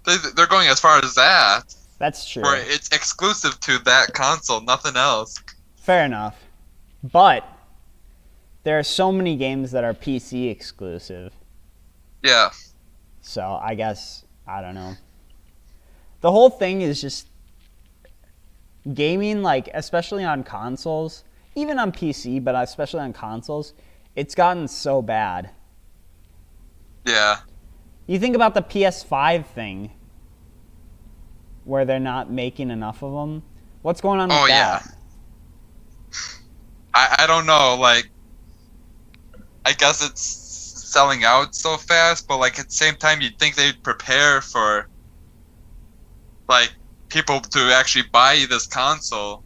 they're going as far as that. That's true. Where it's exclusive to that console, nothing else. Fair enough. But there are so many games that are PC exclusive. Yeah. So I guess, I don't know. The whole thing is just gaming, like, especially on consoles, even on PC, but especially on consoles, it's gotten so bad. Yeah. You think about the PS5 thing, where they're not making enough of them. What's going on with that? I don't know, like, I guess it's selling out so fast, but, like, at the same time, you'd think they'd prepare for, like, people to actually buy this console.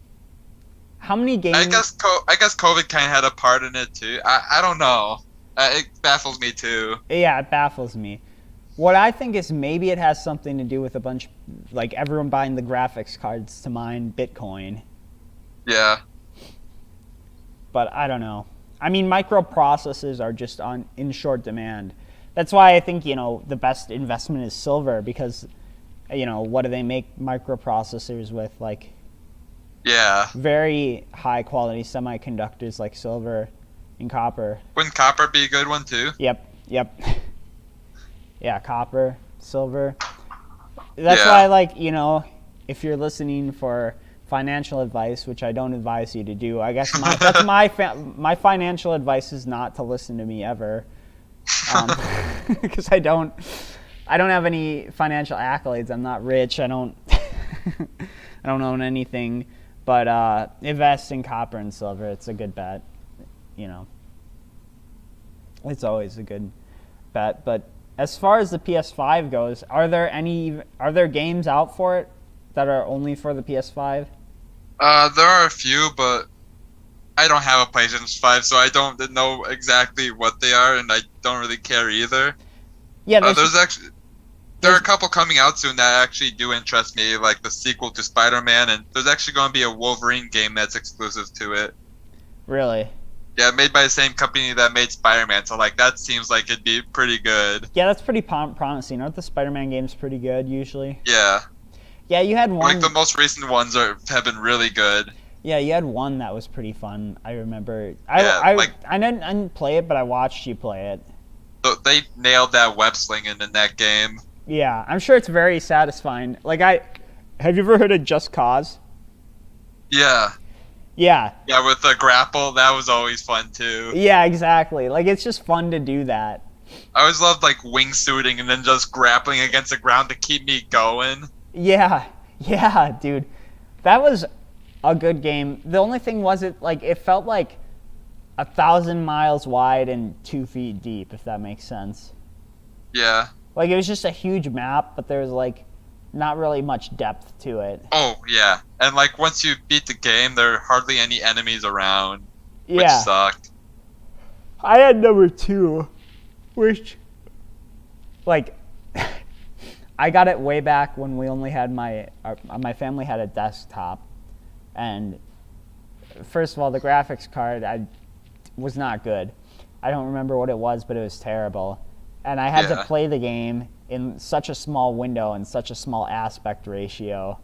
How many games? I guess COVID kind of had a part in it too. I don't know. It baffles me too. Yeah, it baffles me. What I think is maybe it has something to do with a bunch, like, everyone buying the graphics cards to mine Bitcoin. Yeah. But I don't know. I mean, microprocessors are just in short demand. That's why I think, the best investment is silver, because, what do they make microprocessors with? Like, yeah, very high quality semiconductors like silver and copper. Wouldn't copper be a good one too? Yep. Yeah, copper, silver. That's why, like, if you're listening for financial advice, which I don't advise you to do, I guess my financial advice is not to listen to me ever, because I don't have any financial accolades. I'm not rich. I don't own anything. But invest in copper and silver. It's a good bet. It's always a good bet. But as far as the PS5 goes, are there games out for it that are only for the PS5? There are a few, but I don't have a PlayStation 5, so I don't know exactly what they are, and I don't really care either. Yeah, There are a couple coming out soon that actually do interest me, like the sequel to Spider-Man, and there's actually going to be a Wolverine game that's exclusive to it. Really? Yeah, made by the same company that made Spider-Man, so like that seems like it'd be pretty good. Yeah, that's pretty promising. Aren't the Spider-Man games pretty good usually? Yeah. Yeah, you had one. Like the most recent ones have been really good. Yeah, you had one that was pretty fun. I remember. Yeah, I didn't play it, but I watched you play it. So they nailed that web slinging in that game. Yeah, I'm sure it's very satisfying. Have you ever heard of Just Cause? Yeah. Yeah. Yeah, with the grapple, that was always fun too. Yeah, exactly. Like, it's just fun to do that. I always loved like wingsuiting and then just grappling against the ground to keep me going. Yeah, dude. That was a good game. The only thing was it felt like 1,000 miles wide and 2 feet deep, if that makes sense. Yeah. Like, it was just a huge map, but there was like not really much depth to it. Oh, yeah. And like once you beat the game, there are hardly any enemies around, which Yeah. sucked. I had number 2, which, like, I got it way back when we only had my family had a desktop, and first of all, the graphics card was not good. I don't remember what it was, but it was terrible, and I had to play the game in such a small window and such a small aspect ratio,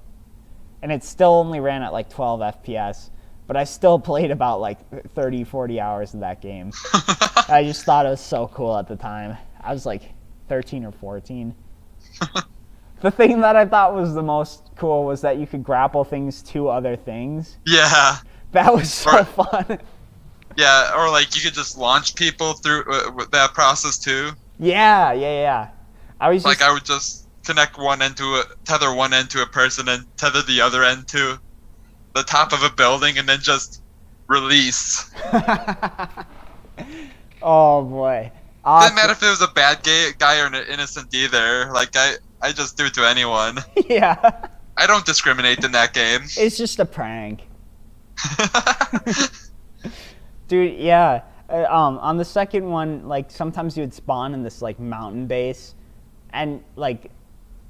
and it still only ran at like 12 FPS, but I still played about like 30, 40 hours of that game. I just thought it was so cool at the time. I was like 13 or 14. The thing that I thought was the most cool was that you could grapple things to other things. Yeah. That was so fun. Yeah, or like you could just launch people through with that process too. Yeah. I would just tether one end to a person and tether the other end to the top of a building and then just release. Oh boy. Didn't matter if it was a bad guy or an innocent either. Like I just do it to anyone. Yeah. I don't discriminate in that game. It's just a prank. Dude, yeah. On the second one, like sometimes you would spawn in this like mountain base, and like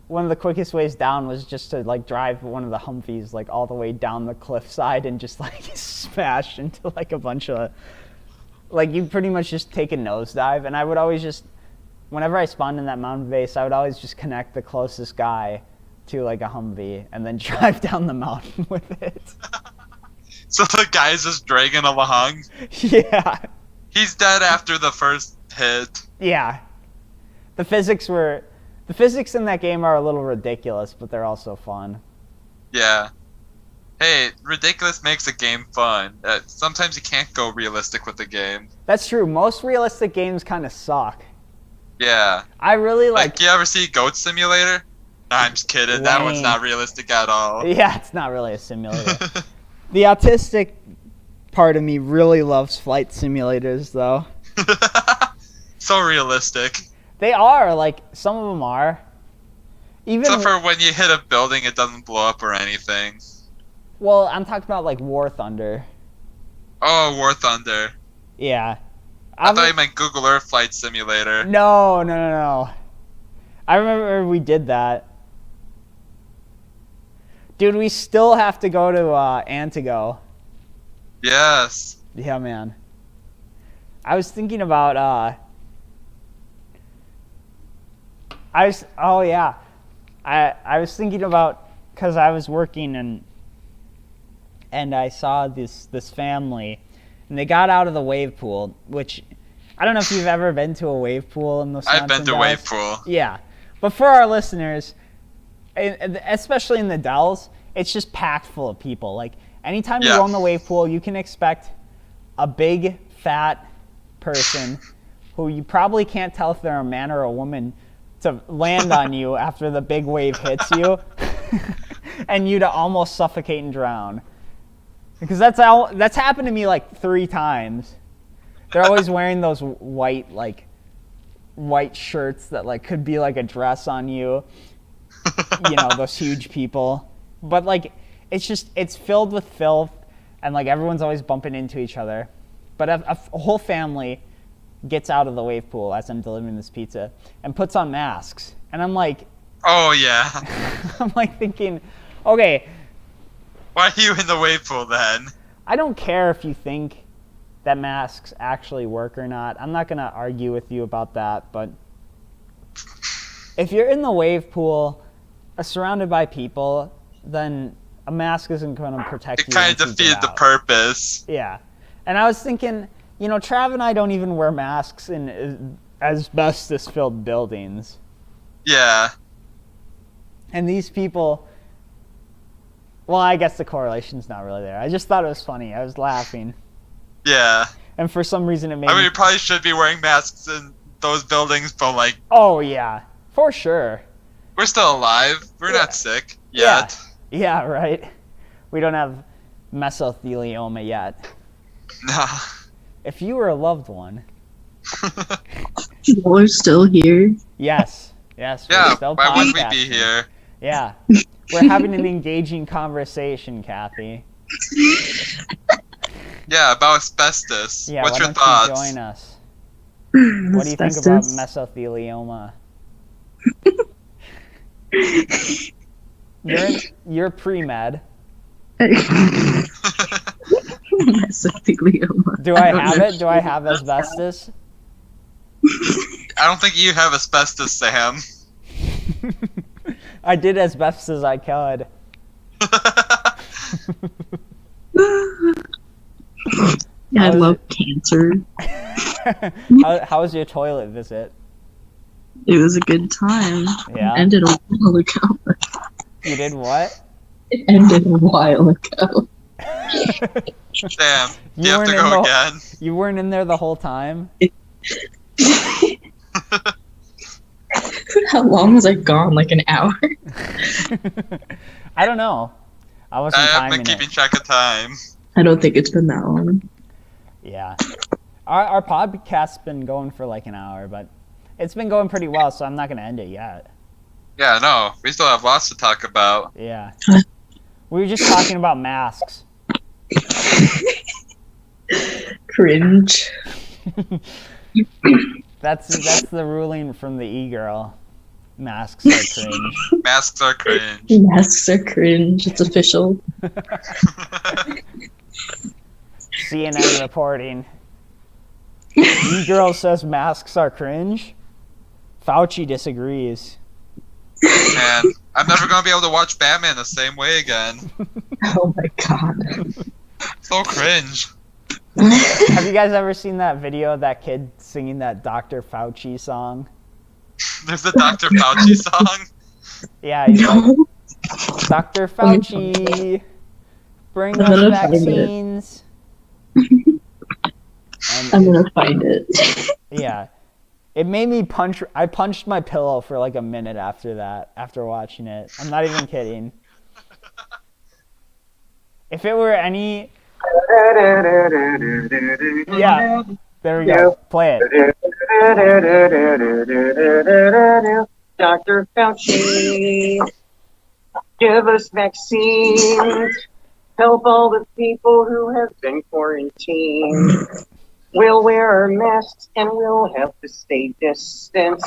one of the quickest ways down was just to like drive one of the Humvees like all the way down the cliffside and just like smash into like a bunch of, like, you pretty much just take a nosedive. And I would always just, whenever I spawned in that mountain base, I would always just connect the closest guy to like a Humvee and then drive down the mountain with it. So the guy's just dragging along? Yeah. He's dead after the first hit. Yeah. The physics in that game are a little ridiculous, but they're also fun. Yeah. Hey, ridiculous makes a game fun. Sometimes you can't go realistic with the game. That's true. Most realistic games kind of suck. Yeah. I really like... you ever see Goat Simulator? Nah, I'm just kidding. Lame. That one's not realistic at all. Yeah, it's not really a simulator. The autistic part of me really loves flight simulators, though. So realistic. They are. Like, some of them are. Except for when you hit a building, it doesn't blow up or anything. Well, I'm talking about, like, War Thunder. Oh, War Thunder. Yeah. I thought you meant Google Earth Flight Simulator. No. I remember we did that. Dude, we still have to go to Antigo. Yes. Yeah, man. I was thinking about I was thinking about, because I was working and I saw this family, and they got out of the wave pool, which I don't know if you've ever been to a wave pool in Wisconsin. I've been to a wave pool. Yeah, but for our listeners, especially in the Dells, it's just packed full of people. Like, anytime you go in the wave pool, you can expect a big, fat person who you probably can't tell if they're a man or a woman to land on you after the big wave hits you, and you to almost suffocate and drown. Because that's happened to me like 3 times. They're always wearing those white, like, white shirts that like could be like a dress on you. You know, those huge people. But like it's filled with filth, and like everyone's always bumping into each other. But a whole family gets out of the wave pool as I'm delivering this pizza and puts on masks. And I'm like, oh yeah. I'm like thinking, okay, why are you in the wave pool then? I don't care if you think that masks actually work or not. I'm not going to argue with you about that, but if you're in the wave pool surrounded by people, then a mask isn't going to protect you. It kind of defeated the purpose. Yeah. And I was thinking, you know, Trav and I don't even wear masks in asbestos-filled buildings. Yeah. And these people, well, I guess the correlation's not really there. I just thought it was funny. I was laughing. Yeah. And for some reason it made I mean, you probably should be wearing masks in those buildings, but like... Oh, yeah. For sure. We're still alive. We're not sick yet. Yeah, right. We don't have mesothelioma yet. No. If you were a loved one... We're still here. Yes. Yes, we're Yeah, still why would we podcasting. be here? Yeah. We're having an engaging conversation, Kathy. Yeah, about asbestos. Yeah, What's why your don't thoughts? you join us? What do you think about Asbestos. mesothelioma? You're pre-med. Mesothelioma. Do I have it? Do I have asbestos? I don't think you have asbestos, Sam. I did as best as I could. Yeah, I love cancer. How was your toilet visit? It was a good time. Yeah? It ended a while ago. You did what? It ended a while ago. Damn. Do you have weren't to in go the- again? You weren't in there the whole time? How long was I gone? Like an hour? I don't know. I wasn't I have timing been keeping it. track of time. I don't think it's been that long. Yeah. Our podcast's been going for like an hour, but it's been going pretty well, so I'm not going to end it yet. Yeah, no. We still have lots to talk about. Yeah. We were just talking about masks. Cringe. That's the ruling from the e-girl. Masks are cringe. Masks are cringe. Masks are cringe. It's official. CNN reporting. E-girl says masks are cringe. Fauci disagrees. Man, I'm never gonna be able to watch Batman the same way again. Oh my god. So cringe. Have you guys ever seen that video of that kid singing that Dr. Fauci song? There's the Dr. Fauci song. Yeah, he's like, No. Dr. Fauci, bring I'm us gonna find it. vaccines. I'm And gonna find it. yeah, it made me I punched my pillow for like a minute after that, after watching it. I'm not even kidding. If it were any... Yeah, there we go. Play it. Dr. Fauci, give us vaccines. Help all the people who have been quarantined. We'll wear our masks and we'll have to stay distant.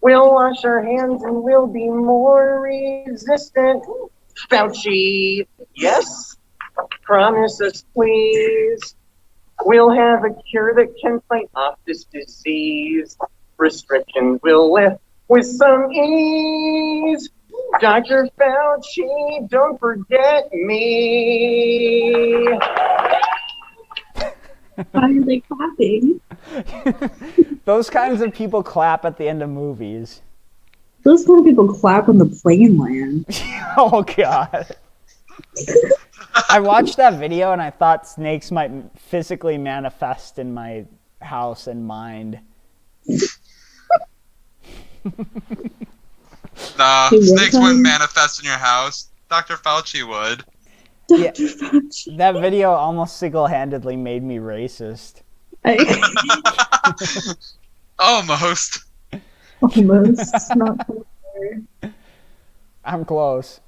We'll wash our hands and we'll be more resistant. Fauci, yes? Promise us, please. We'll have a cure that can fight off this disease. Restrictions will lift with some ease. Dr. Fauci, don't forget me. Why are they clapping? Those kinds of people clap at the end of movies. Those kind of people clap when the plane lands. Oh, God. I watched that video and I thought snakes might physically manifest in my house and mind. Nah, Hey, what snakes time? wouldn't manifest in your house. Dr. Fauci would. Yeah. Dr. Fauci. That video almost single-handedly made me racist. Almost. Almost. Not quite there. I'm close.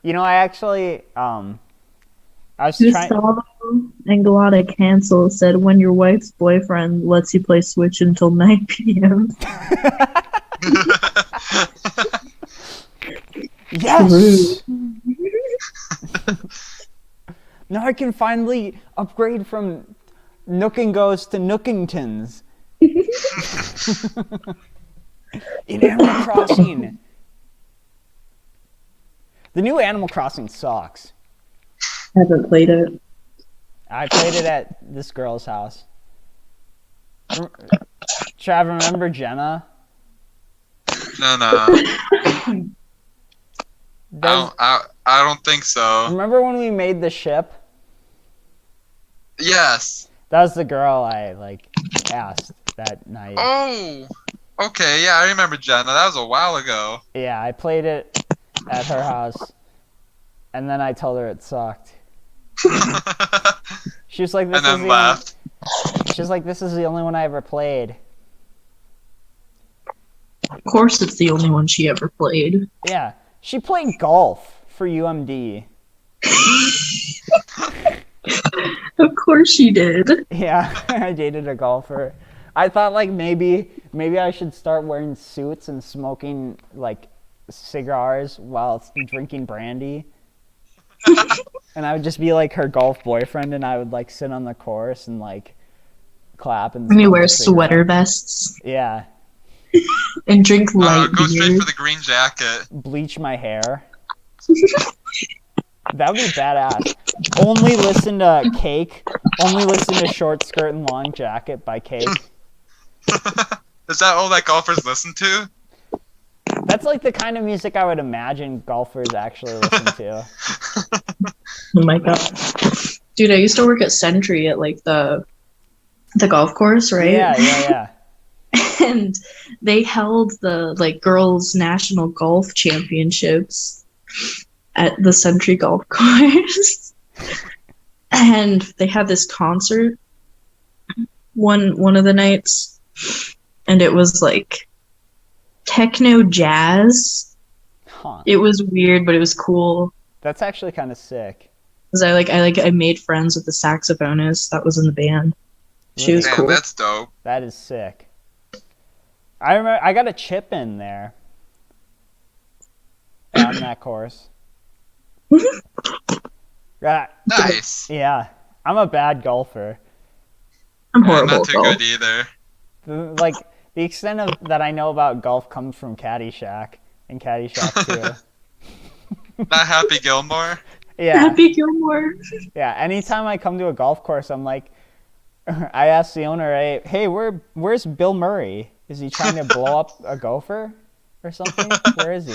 You know, I was trying. Gustavo Angelada Cancel said, when your wife's boyfriend lets you play Switch until 9 p.m. Yes! Now I can finally upgrade from Nook and Goes to Nookingtons. In Animal Crossing. The new Animal Crossing sucks. I haven't played it. I played it at this girl's house. Trav, remember Jenna? No. I don't think so. Remember when we made the ship? Yes. That was the girl I asked that night. Oh. Okay. Yeah, I remember Jenna. That was a while ago. Yeah, I played it at her house, and then I told her it sucked. She was like, "This And then is left. She was like, "This is the only one I ever played." Of course, it's the only one she ever played. Yeah, she played golf for UMD. Of course she did. Yeah, I dated a golfer. I thought maybe I should start wearing suits and smoking cigars while drinking brandy. And I would just be her golf boyfriend, and I would sit on the course and clap and. And you smoke wear a cigarette. sweater vests Yeah, and drink light Go straight beer. for the green jacket. bleach my hair. That would be badass. Only listen to Cake. Only listen to Short Skirt and Long Jacket by Cake. Is that all that golfers listen to? That's the kind of music I would imagine golfers actually listen to. Oh my god. Dude, I used to work at Sentry at the golf course, right? Yeah. And they held the girls national golf championships at the Sentry golf course. And they had this concert one of the nights, and it was techno jazz. Huh. It was weird, but it was cool. That's actually kind of sick. Cause I made friends with the saxophonist that was in the band. She was Damn, cool. that's dope. That is sick. I remember I got a chip in there on that course. Nice. Yeah, I'm a bad golfer. I'm I'm horrible. not at too golf. good either. The extent of that I know about golf comes from Caddyshack and Caddyshack 2. Not Happy Gilmore. Yeah, Happy Gilmore. yeah. Anytime I come to a golf course, I'm I ask the owner, hey, where's Bill Murray? Is he trying to blow up a gopher or something? Where is he?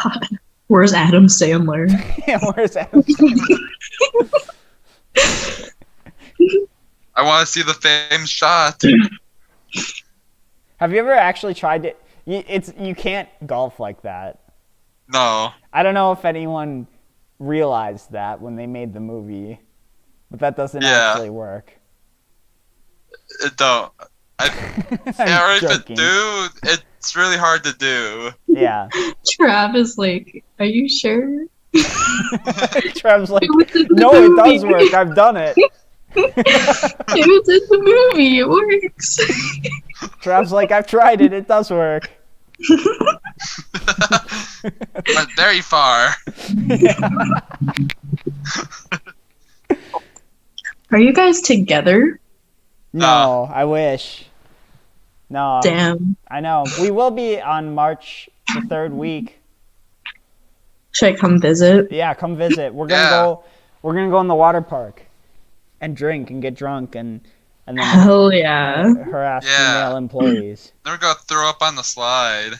God, where's Adam Sandler? Yeah, where's Adam Sandler? I want to see the famed shot. Have you ever actually tried to? You can't golf like that. No. I don't know if anyone realized that when they made the movie, but that doesn't actually work. It don't. I'm Or if it joking. do, it's really hard to do. Yeah. Trav is are you sure? Trav's like, It was in the no, it does movie." work. I've done it. It was in the movie. It works. Trav's like, I've tried it. It does work. But very far. Are you guys together? No, I wish. No. Damn. I know. We will be on March the 3rd week. Should I come visit? Yeah, come visit. We're gonna go. We're gonna go in the water park, and drink and get drunk and then Hell yeah. harass Yeah. female employees. Then we're gonna throw up on the slide.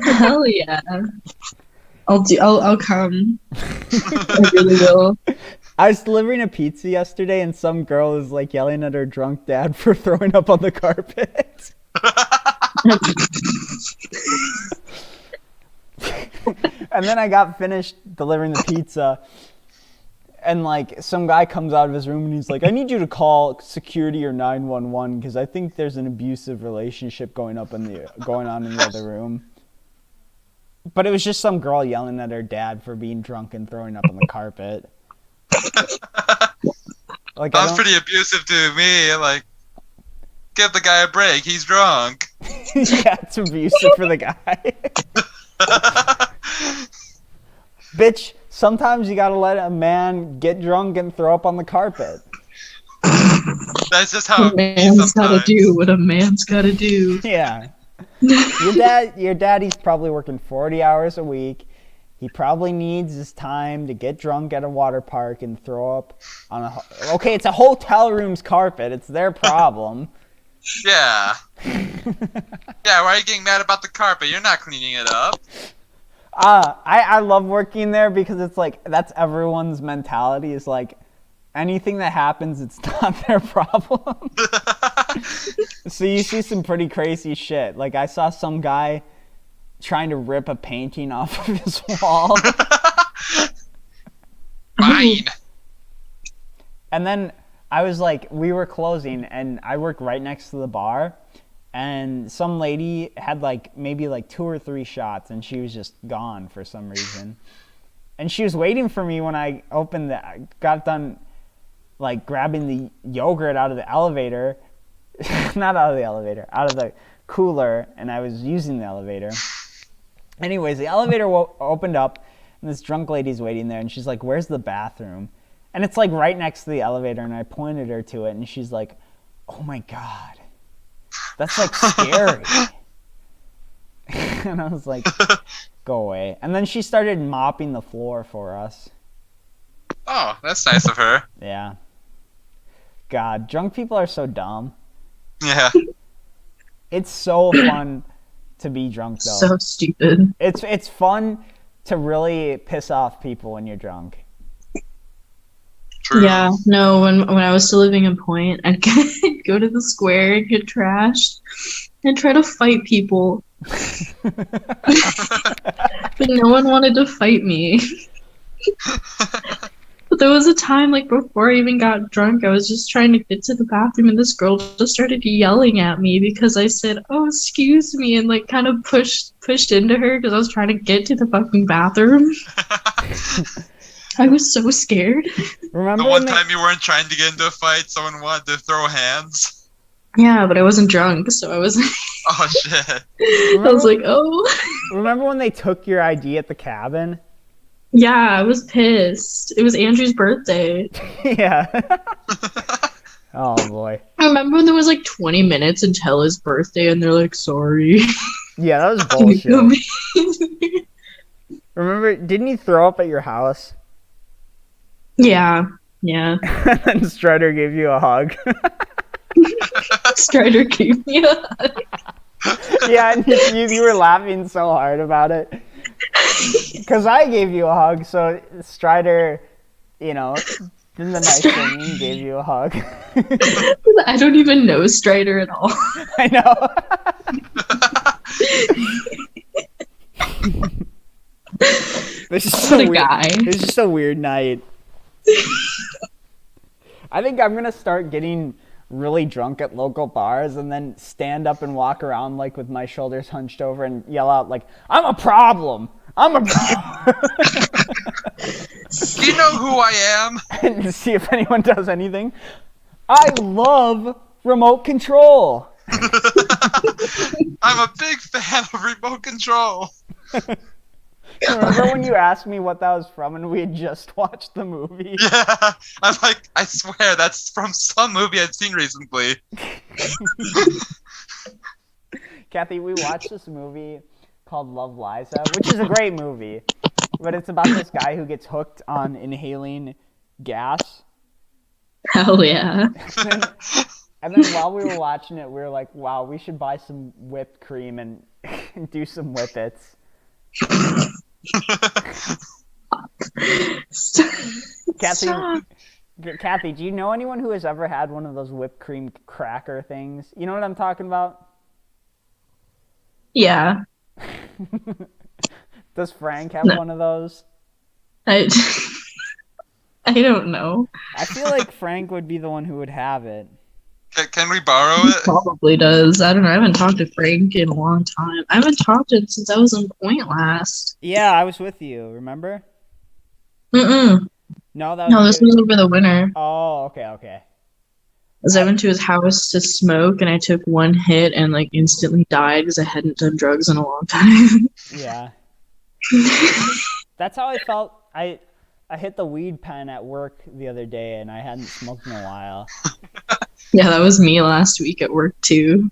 Hell yeah. I'll come. I really will. I was delivering a pizza yesterday, and some girl was yelling at her drunk dad for throwing up on the carpet. And then I got finished delivering the pizza, And like some guy comes out of his room and he's like, I need you to call security or 911 because I think there's an abusive relationship going on in the other room. But it was just some girl yelling at her dad for being drunk and throwing up on the carpet. Like, That's pretty abusive to me. Like, give the guy a break. He's drunk. Yeah, it's abusive for the guy. Bitch, sometimes you gotta let a man get drunk and throw up on the carpet. That's just how A man's gotta do what a man's gotta do. Yeah. Your daddy's probably working 40 hours a week. He probably needs his time to get drunk at a water park and throw up on okay, it's a hotel room's carpet. It's their problem. Yeah. Yeah, why are you getting mad about the carpet? You're not cleaning it up. I love working there because it's like, that's everyone's mentality is like, anything that happens, it's not their problem. So you see some pretty crazy shit. Like, I saw some guy trying to rip a painting off of his wall. Fine. And then I was like, we were closing, and I worked right next to the bar, and some lady had like maybe like 2 or 3 shots, and she was just gone for some reason. And she was waiting for me when I got done like grabbing the yogurt out of the elevator. Not out of the elevator, out of the cooler, and I was using the elevator. Anyways, the elevator opened up, and this drunk lady's waiting there, and she's like, where's the bathroom? And it's like right next to the elevator, and I pointed her to it, and she's like, oh my God, that's like scary. And I was like, go away. And then she started mopping the floor for us. Oh, that's nice of her. Yeah. God, drunk people are so dumb. Yeah. It's so fun to be drunk, though. So stupid. It's fun to really piss off people when you're drunk. True. Yeah, no, when I was still living in Point, I'd go to the square and get trashed and try to fight people. But no one wanted to fight me. But there was a time, like, before I even got drunk, I was just trying to get to the bathroom, and this girl just started yelling at me because I said, oh, excuse me, and, like, kind of pushed into her because I was trying to get to the fucking bathroom. I was so scared. Remember the one time you weren't trying to get into a fight, someone wanted to throw hands? Yeah, but I wasn't drunk, so I was Oh, shit. I was like, oh. Remember when they took your ID at the cabin? Yeah, I was pissed. It was Andrew's birthday. Yeah. Oh, boy. I remember when there was like 20 minutes until his birthday, and they're like, sorry. Yeah, that was bullshit. Remember, didn't he throw up at your house? Yeah. And then Strider gave you a hug. Strider gave me a hug. Yeah, and you were laughing so hard about it. Because I gave you a hug, so Strider, did the nice thing and gave you a hug. I don't even know Strider at all. I know. This is What a guy. It's just a weird night. I think I'm going to start getting really drunk at local bars and then stand up and walk around like with my shoulders hunched over and yell out like, I'm a problem. Do you know who I am? And see if anyone does anything. I love remote control. I'm a big fan of remote control. Remember when you asked me what that was from and we had just watched the movie? Yeah, I'm like, I swear that's from some movie I've seen recently. Kathy, we watched this movie called Love Liza, which is a great movie, but it's about this guy who gets hooked on inhaling gas. Hell yeah. And then while we were watching it, we were like, wow, we should buy some whipped cream and do some whippets. Kathy, do you know anyone who has ever had one of those whipped cream cracker things? You know what I'm talking about? Yeah. Does Frank have one of those? I don't know. I feel like Frank would be the one who would have it. Can we borrow He it? probably does. I don't know. I haven't talked to Frank in a long time. I haven't talked to him since I was in Point last. Yeah, I was with you. Remember? Mm-mm. No, that No, was this was over the winter. Oh, okay. Because I went to his house to smoke, and I took one hit and like instantly died because I hadn't done drugs in a long time. Yeah. That's how I felt. I hit the weed pen at work the other day, and I hadn't smoked in a while. Yeah, that was me last week at work too.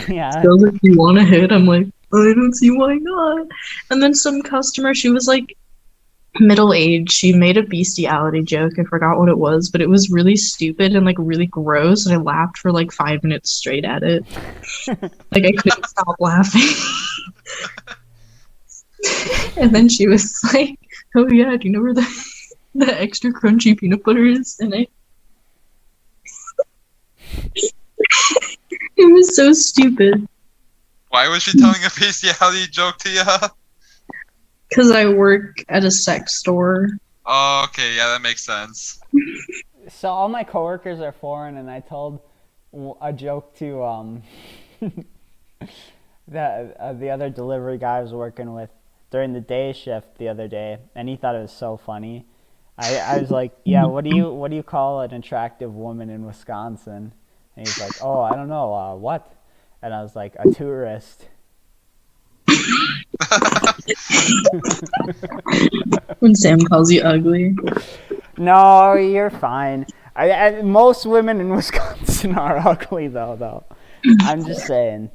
Yeah. So if you want to hit, I'm like, I don't see why not. And then some customer, she was like middle-aged. She made a bestiality joke. I forgot what it was, but it was really stupid and like really gross. And I laughed for like 5 minutes straight at it. Like I couldn't stop laughing. And then she was like, "Oh yeah, do you know where the extra crunchy peanut butter is?" And I. It was so stupid. Why was she telling a bestiality joke to you? Because I work at a sex store. Oh, okay, yeah, that makes sense. So all my coworkers are foreign, and I told a joke to the other delivery guy I was working with during the day shift the other day, and he thought it was so funny. I was like, "Yeah, what do you call an attractive woman in Wisconsin?" And he's like, "Oh, I don't know, what?" And I was like, "A tourist." When Sam calls you ugly. No, you're fine. Most women in Wisconsin are ugly, though. I'm just saying.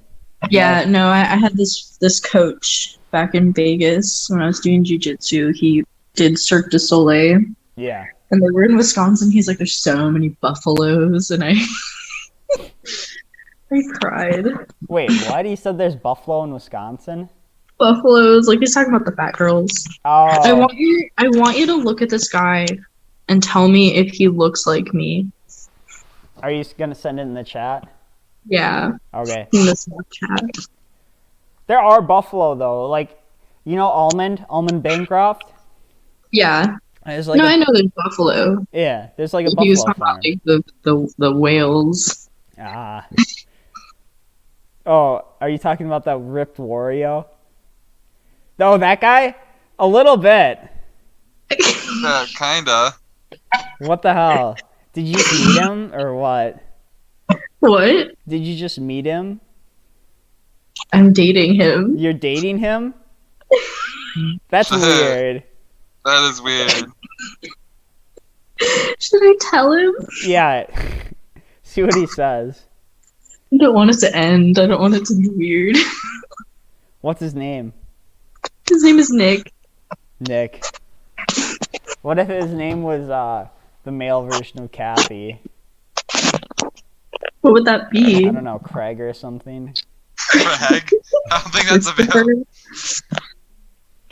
Yeah, no, I had this coach back in Vegas when I was doing jiu-jitsu. He did Cirque du Soleil. Yeah. And they were in Wisconsin. He's like, there's so many buffaloes. And I cried. Wait, what? He said there's buffalo in Wisconsin? Buffaloes. Like, he's talking about the fat girls. Oh. I want you to look at this guy and tell me if he looks like me. Are you going to send it in the chat? Yeah. Okay. In the Snapchat. There are buffalo, though. Like, you know Almond Bancroft? Yeah. There's like I know there's buffalo. Yeah, there's like a He was buffalo talking farm. about like, the whales. Ah. Oh, are you talking about that ripped Wario? Oh, that guy? A little bit. Kinda. What the hell? Did you just meet him, or what? What? Did you just meet him? I'm dating him. You're dating him? That's weird. That is weird. Should I tell him? Yeah. See what he says. I don't want it to end. I don't want it to be weird. What's his name? His name is Nick. Nick. What if his name was the male version of Kathy? What would that be? I don't know, Craig or something. Craig? I don't think that's a male.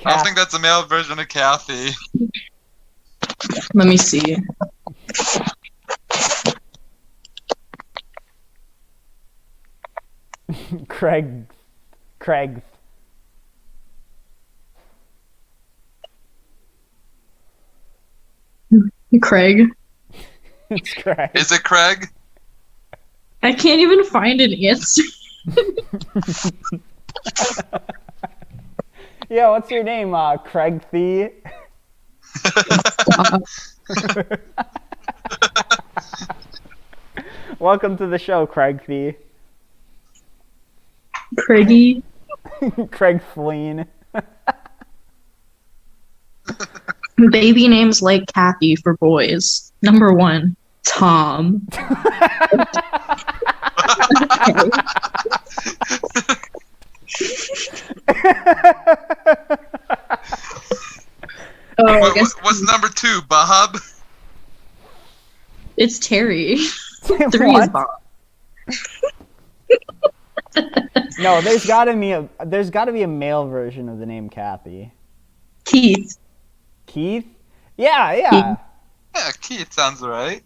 I don't think that's a male version of Kathy. Let me see. Craig. Craig. It's Craig. Is it Craig? I can't even find an answer. Yeah, what's your name? Craig Thee? Welcome to the show, Craig Thee. Craigie. Craig Fleen. Baby names like Kathy for boys. Number 1, Tom. What's number 2, Bob? It's Terry. 3 is What? Bob. No, there's gotta be a male version of the name Kathy. Keith. Keith? Yeah. Yeah, Keith sounds right.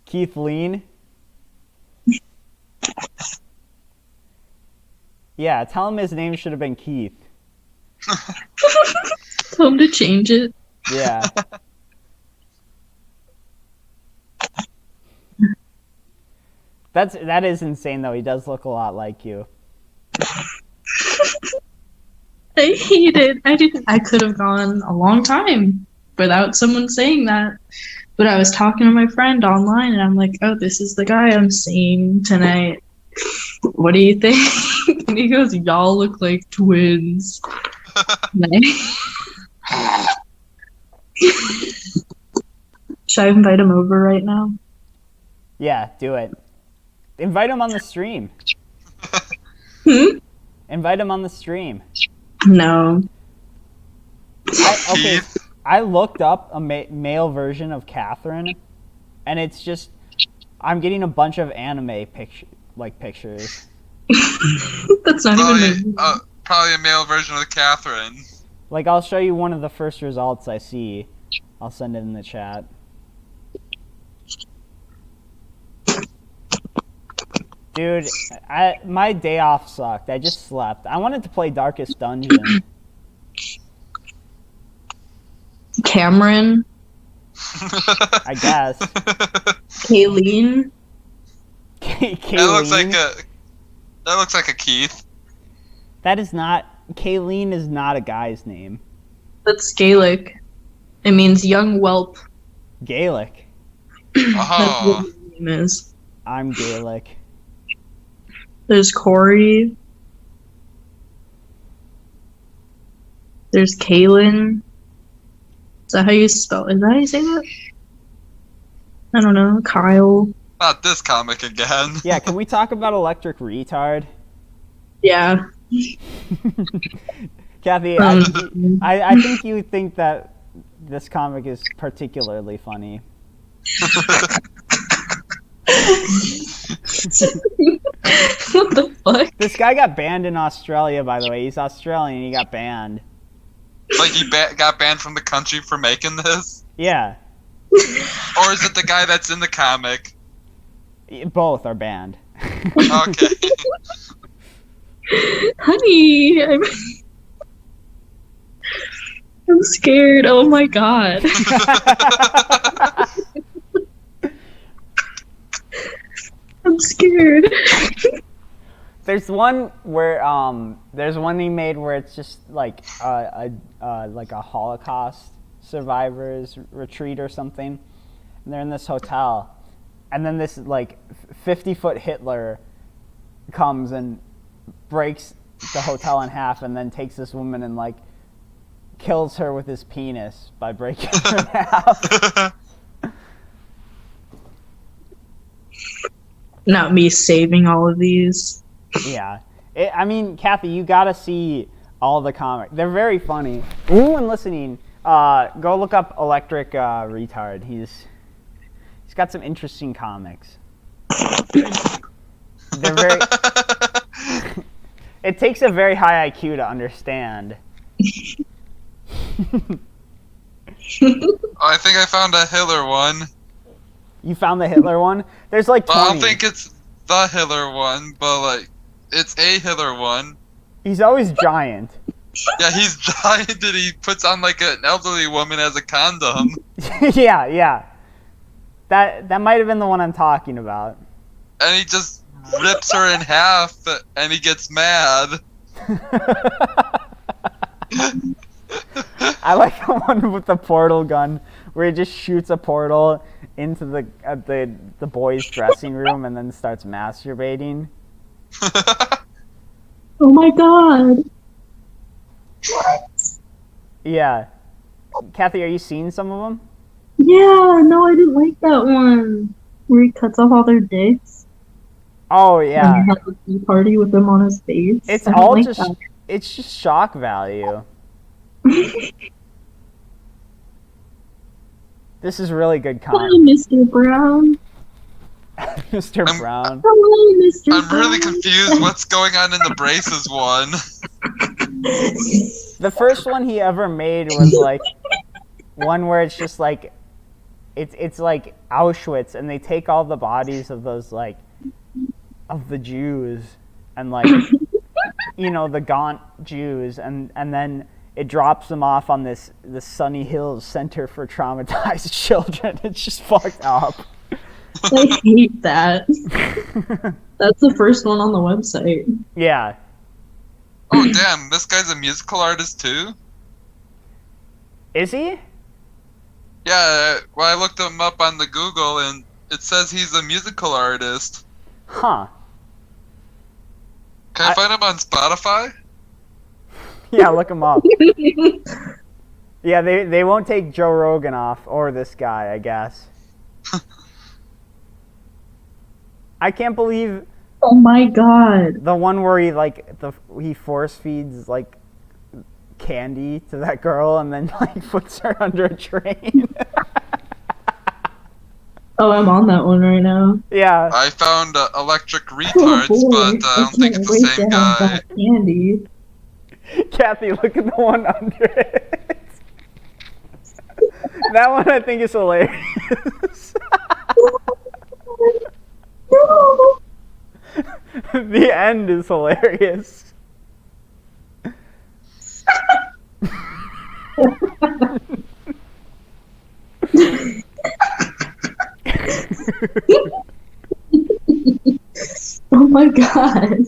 Keith Lean? Yeah, tell him his name should have been Keith. Tell him to change it. Yeah. That is insane though. He does look a lot like you. I hate it. I could have gone a long time without someone saying that. But I was talking to my friend online and I'm like, oh, this is the guy I'm seeing tonight. What do you think? And he goes, y'all look like twins. Should I invite him over right now? Yeah, do it. Invite him on the stream. Invite him on the stream. No. Okay, I looked up a male version of Catherine, and it's just I'm getting a bunch of anime pictures. That's not even probably a male version of Catherine. Like, I'll show you one of the first results I see. I'll send it in the chat. Dude, my day off sucked. I just slept. I wanted to play Darkest Dungeon. Cameron. I guess. Kayleen. Kayleen. That looks like a Keith. That is not. Kayleen is not a guy's name. That's Gaelic. It means young whelp. Gaelic. That's Oh. what his name is. I'm Gaelic. There's Corey. There's Kaylin. Is that how you spell? Is that how you say that? I don't know. Kyle. Not this comic again. Yeah, can we talk about Electric Retard? Yeah. Kathy, I think you think that this comic is particularly funny. What the fuck? This guy got banned in Australia, by the way. He's Australian. He got banned. Like he got banned from the country for making this? Yeah. Or is it the guy that's in the comic? Both are banned. Okay. Honey, I'm scared. Oh my god. I'm scared. There's one where there's one he made where it's just like a Holocaust survivors retreat or something, and they're in this hotel, and then this like 50-foot Hitler comes and breaks the hotel in half, and then takes this woman and like kills her with his penis by breaking her in half. Not me saving all of these. Yeah. I mean, Kathy, you gotta see all the comics. They're very funny. Anyone listening, go look up Electric Retard. He's got some interesting comics. They're very... It takes a very high IQ to understand. Oh, I think I found a Hitler one. You found the Hitler one? There's like 20. I don't think it's the Hitler one, but like, it's a Hitler one. He's always giant. Yeah, he's giant and he puts on like an elderly woman as a condom. Yeah. That might have been the one I'm talking about. And he just rips her in half and he gets mad. I like the one with the portal gun where he just shoots a portal into the boys' dressing room and then starts masturbating. Oh my god. Yeah. Kathy, are you seeing some of them? Yeah, no, I didn't like that one. Where he cuts off all their dicks. Oh, yeah. And he has a tea party with them on his face. It's I don't all like just... that. It's just shock value. This is really good Hello, content. Mr. Brown. Mr. Brown. Hello, Mr. I'm really Brown. confused what's going on in the braces one. The first one he ever made was like one where it's just like it's like Auschwitz, and they take all the bodies of those like of the Jews and like you know the gaunt Jews, and then it drops them off on this Sunny Hills Center for Traumatized Children. It's just fucked up. I hate that. That's the first one on the website. Yeah. Oh damn, this guy's a musical artist too? Is he? Yeah, well I looked him up on the Google and it says he's a musical artist. Huh. Can I find him on Spotify? Yeah, look him up. Yeah, they won't take Joe Rogan off, or this guy, I guess. I can't believe Oh my god. the one where he force feeds like candy to that girl and then like puts her under a train. Oh, I'm on that one right now. Yeah. I found Electric Retards, but I don't think it's the same guy. That candy. Kathy, look at the one under it. That one I think is hilarious. The end is hilarious. Oh my god.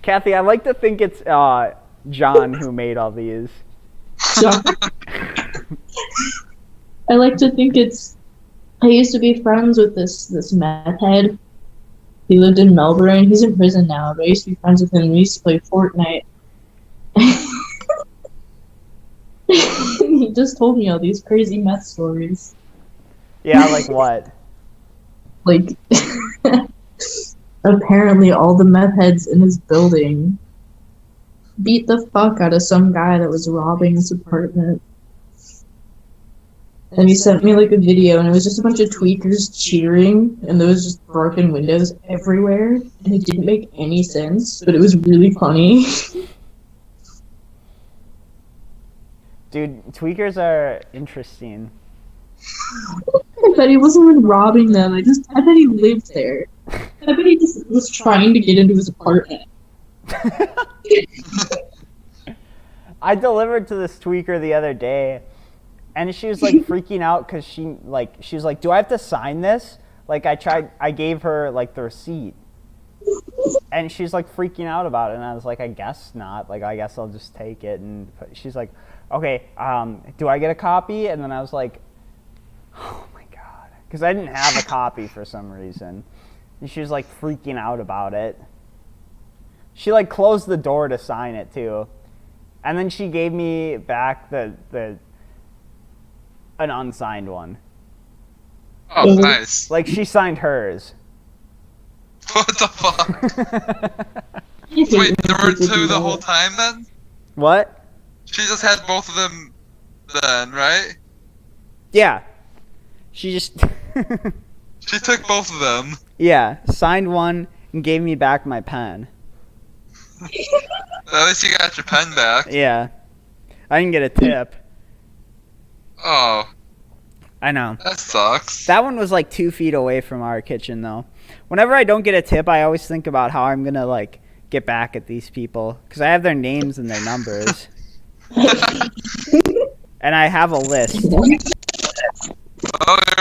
Kathy, I like to think it's John who made all these. John. I like to think I used to be friends with this meth head. He lived in Melbourne. He's in prison now, but I used to be friends with him. We used to play Fortnite. He just told me all these crazy meth stories. Yeah, like what? Like, apparently all the meth heads in his building beat the fuck out of some guy that was robbing his apartment. And he sent me like a video, and it was just a bunch of tweakers cheering, and there was just broken windows everywhere, and it didn't make any sense, but it was really funny. Dude, tweakers are interesting. I bet he wasn't even robbing them. I bet he lived there. I bet he just was trying to get into his apartment. I delivered to this tweaker the other day, and she was like freaking out because she was like, do I have to sign this? Like I gave her like the receipt, and she's like freaking out about it, and I was like, I guess not. Like I guess I'll just take it. And she's like, okay, do I get a copy? And then I was like, oh my god, because I didn't have a copy for some reason, and she was like freaking out about it. She like closed the door to sign it too, and then she gave me back an unsigned one. Oh, nice. Like she signed hers. What the fuck? Wait, there were two the whole time then? What? She just had both of them then, right? Yeah. She just She took both of them. yeah, signed one and gave me back my pen. At least you got your pen back. Yeah. I didn't get a tip. Oh, I know. that sucks. That one was like 2 feet away from our kitchen though. Whenever I don't get a tip, I always think about how I'm gonna like get back at these people because I have their names and their numbers. And I have a list. Oh, you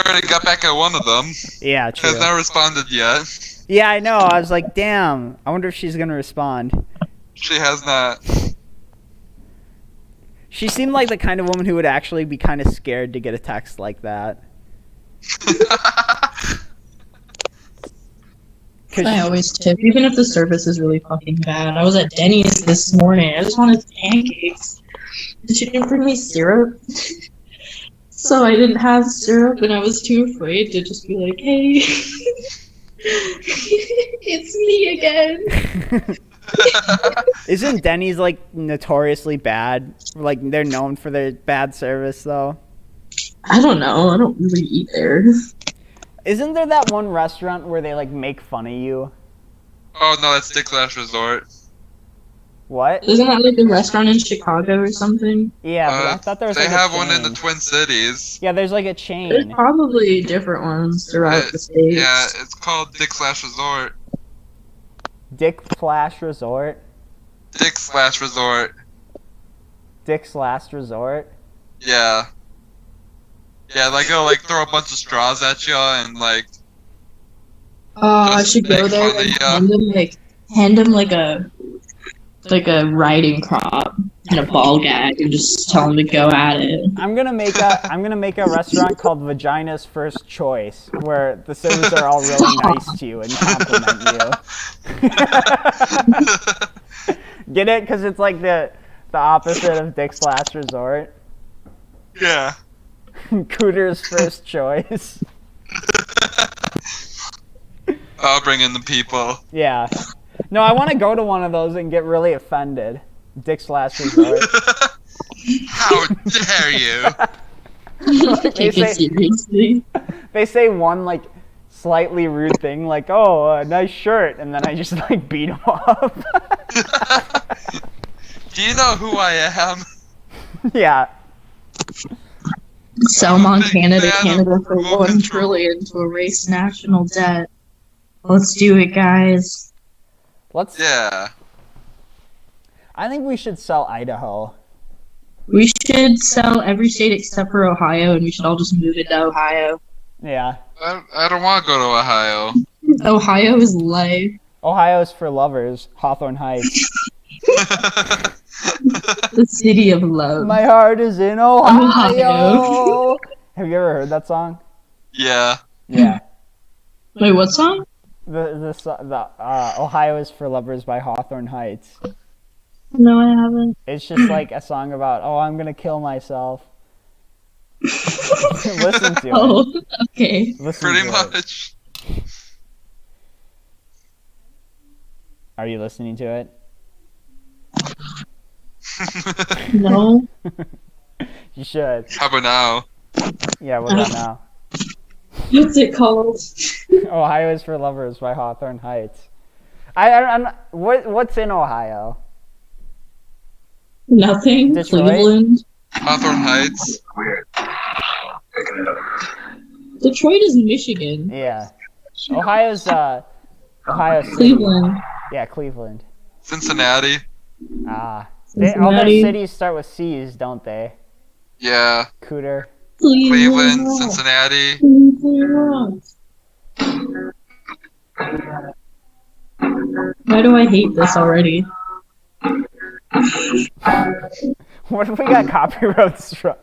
already got back at one of them. Yeah, true. Has not responded yet. Yeah, I know. I was like, damn. I wonder if she's gonna respond. She has not. She seemed like the kind of woman who would actually be kind of scared to get a text like that. I always tip, even if the service is really fucking bad. I was at Denny's this morning. I just wanted pancakes. She didn't bring me syrup. So I didn't have syrup, and I was too afraid to just be like, hey, it's me again. Isn't Denny's like notoriously bad? Like they're known for their bad service though. I don't know. I don't really eat there. Isn't there that one restaurant where they like make fun of you? Oh no, that's Dick's Last Resort. What? Isn't that like a restaurant in Chicago or something? Yeah, but I thought there was They like have a one in the chain. Twin Cities. Yeah, there's like a There's chain. probably different ones throughout the states. Yeah, it's called Dick's Last Resort. Dick Flash Resort. Dick's Last Resort. Dick's Last Resort. Yeah. Yeah, like they'll like throw a bunch of straws at you and like. Oh, I Just should go make there fun of and ya. hand him like a riding crop and a ball gag and just tell him to go at it. I'm gonna make a restaurant called Vagina's First Choice, where the servers are all really nice to you and compliment you. Get it? Because it's like the opposite of Dick's Last Resort. Yeah. Cooter's First Choice. I'll bring in the people. Yeah. No, I want to go to one of those and get really offended. Dick's Last Resort. How dare you? Take it seriously. They say one like slightly rude thing, like "Oh, nice shirt," and then I just like beat them up. Do you know who I am? Yeah. Sell Montana to fan of Canada for remote $1 control. trillion to erase national debt. Let's do it, guys. Let's. Yeah. I think we should sell Idaho. We should sell every state except for Ohio, and we should all just move into Ohio. Yeah. I don't want to go to Ohio. Ohio is life. Ohio's for lovers. Hawthorne Heights. The city of love. My heart is in Ohio. Ohio. Have you ever heard that song? Yeah. Yeah. Wait, what song? The Ohio is for lovers by Hawthorne Heights. No, I haven't. It's just like a song about, oh, I'm gonna kill myself. Listen to it. Oh, okay. Listen Pretty to it. much. Are you listening to it? No. You should. How about now? Yeah, what about now? What's it called? Ohio is for lovers by Hawthorne Heights. I'm what's in Ohio? Nothing. Detroit? Cleveland. Hawthorne Heights. Detroit is Michigan. Yeah. Ohio City. Cleveland. Yeah, Cleveland. Cincinnati. All Cincinnati. their cities start with C's, don't they? Yeah. Cooter. Cleveland, Cincinnati. Cleveland. Why do I hate this already? What if we got copyright struck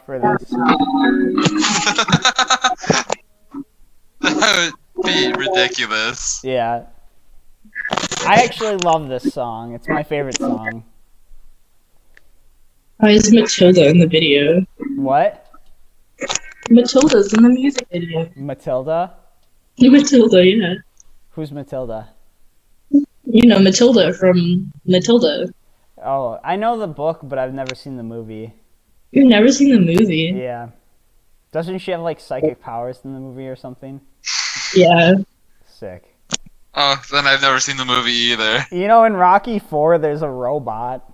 for this? That would be ridiculous. Yeah. I actually love this song. It's my favorite song. Why is Matilda in the video? What? Matilda's in the music video. Matilda? Matilda, yeah. Who's Matilda? You know Matilda from Matilda. Oh, I know the book, but I've never seen the movie. You've never seen the movie? Yeah. Doesn't she have like psychic powers in the movie or something? Yeah. Sick. Oh, then I've never seen the movie either. You know, in Rocky IV, there's a robot.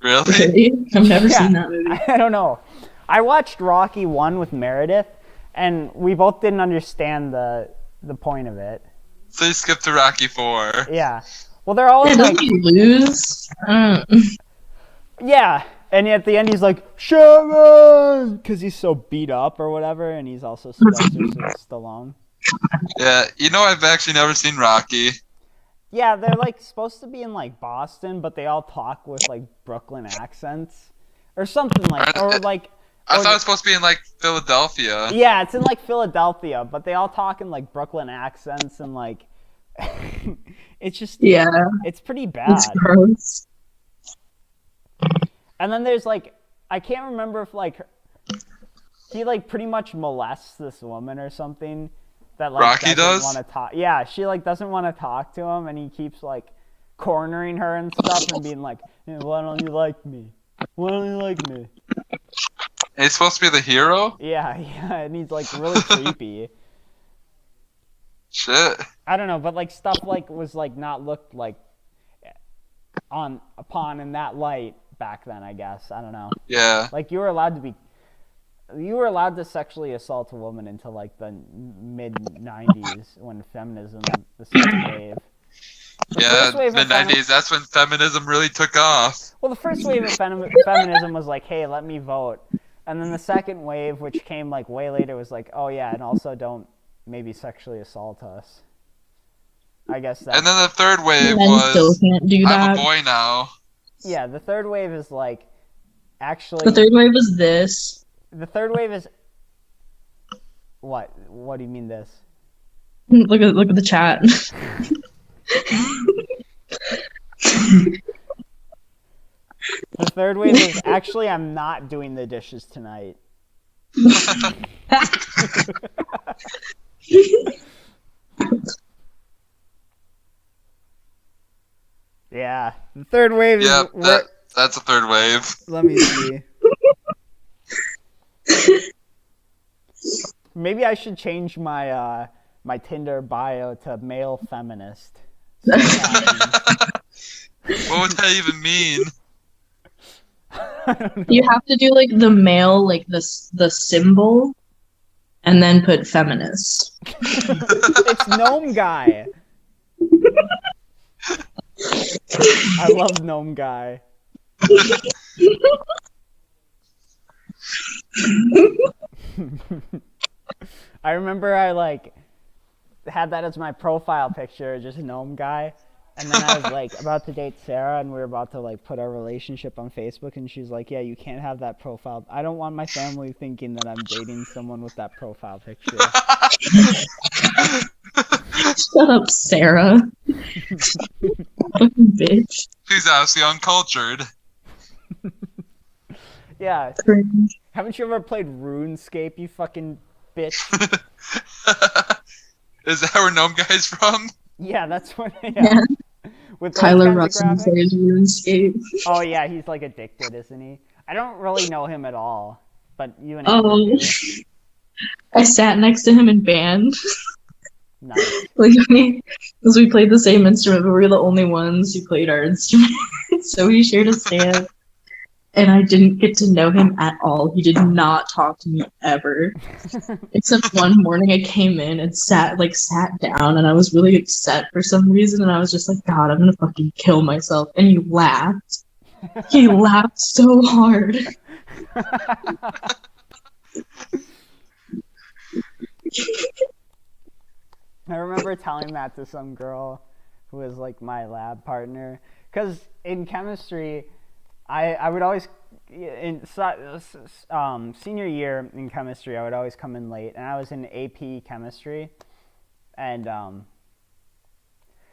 Really? Really? I've never Yeah. seen that movie. I don't know. I watched Rocky 1 with Meredith, and we both didn't understand the point of it. So you skipped to Rocky 4. Yeah. Well, they're all Yeah, like, doesn't he lose? yeah. And at the end, he's like, Sharon! Because he's so beat up or whatever, and he's also Sylvester Stallone. Yeah, you know I've actually never seen Rocky. Yeah, they're like supposed to be in like Boston, but they all talk with like Brooklyn accents. Or something like, or like... I or thought it was supposed to be in like Philadelphia. Yeah, it's in like Philadelphia, but they all talk in like Brooklyn accents and like... it's just... Yeah. It's pretty bad. It's gross. And then there's like, I can't remember if like he like pretty much molests this woman or something that like Rocky doesn't does? want to talk. Yeah, she like doesn't want to talk to him, and he keeps like cornering her and stuff and being like, "Yeah, why don't you like me? Why don't you like me?" And he's supposed to be the hero? Yeah, and he's like really creepy. Shit. I don't know, but like stuff like was like not looked like upon in that light back then, I guess. I don't know. Yeah. Like you were allowed to sexually assault a woman until like the mid 90s when feminism, the second wave. Yeah, first wave the of femi- 90s, that's when feminism really took off. Well, the first wave of feminism was like, hey, let me vote. And then the second wave, which came like way later, was like, oh yeah, and also don't maybe sexually assault us. I guess that. And then the third wave Men still was, can't do I'm that. a boy now. Yeah, the third wave is like, actually. The third wave is this. The third wave is. What? What do you mean this? Look at the chat. The third wave is actually I'm not doing the dishes tonight. Yeah, the third wave is. Yep, that's a third wave. Let me see. Maybe I should change my my Tinder bio to male feminist. What would that even mean? You have to do like the male, like the symbol, and then put feminist. It's Gnome Guy. I love Gnome Guy. I remember I like had that as my profile picture, just Gnome Guy. And then I was like about to date Sarah, and we were about to like put our relationship on Facebook, and she's like, yeah, you can't have that profile. I don't want my family thinking that I'm dating someone with that profile picture. Shut up, Sarah. Fucking bitch. She's honestly uncultured. Yeah. Cringe. Haven't you ever played RuneScape, you fucking bitch? Is that where Gnome Guy's from? Yeah, that's what. Yeah. With those Tyler kinds of Ruxin graphics? plays RuneScape. Oh yeah, he's like addicted, isn't he? I don't really know him at all, but you and Oh. Andrew do. I sat next to him in band. Nice. Like, because we played the same instrument, but we were the only ones who played our instrument. So we shared a stand. And I didn't get to know him at all. He did not talk to me ever. Except one morning I came in and sat down, and I was really upset for some reason, and I was just like, God, I'm gonna fucking kill myself. And he laughed. He laughed so hard. I remember telling that to some girl who was like my lab partner, because in chemistry, I would always senior year in chemistry I would always come in late, and I was in AP chemistry, and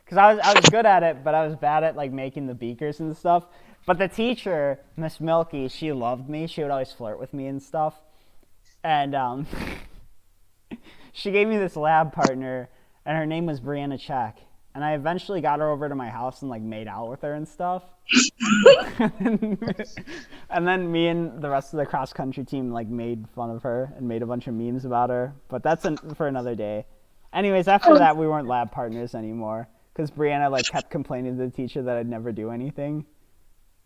because I was good at it, but I was bad at like making the beakers and stuff. But the teacher, Miss Milky, she loved me. She would always flirt with me and stuff, and she gave me this lab partner, and her name was Brianna Check. And I eventually got her over to my house and like made out with her and stuff. And then me and the rest of the cross country team like made fun of her and made a bunch of memes about her. But that's for another day. Anyways, after that we weren't lab partners anymore, because Brianna like kept complaining to the teacher that I'd never do anything,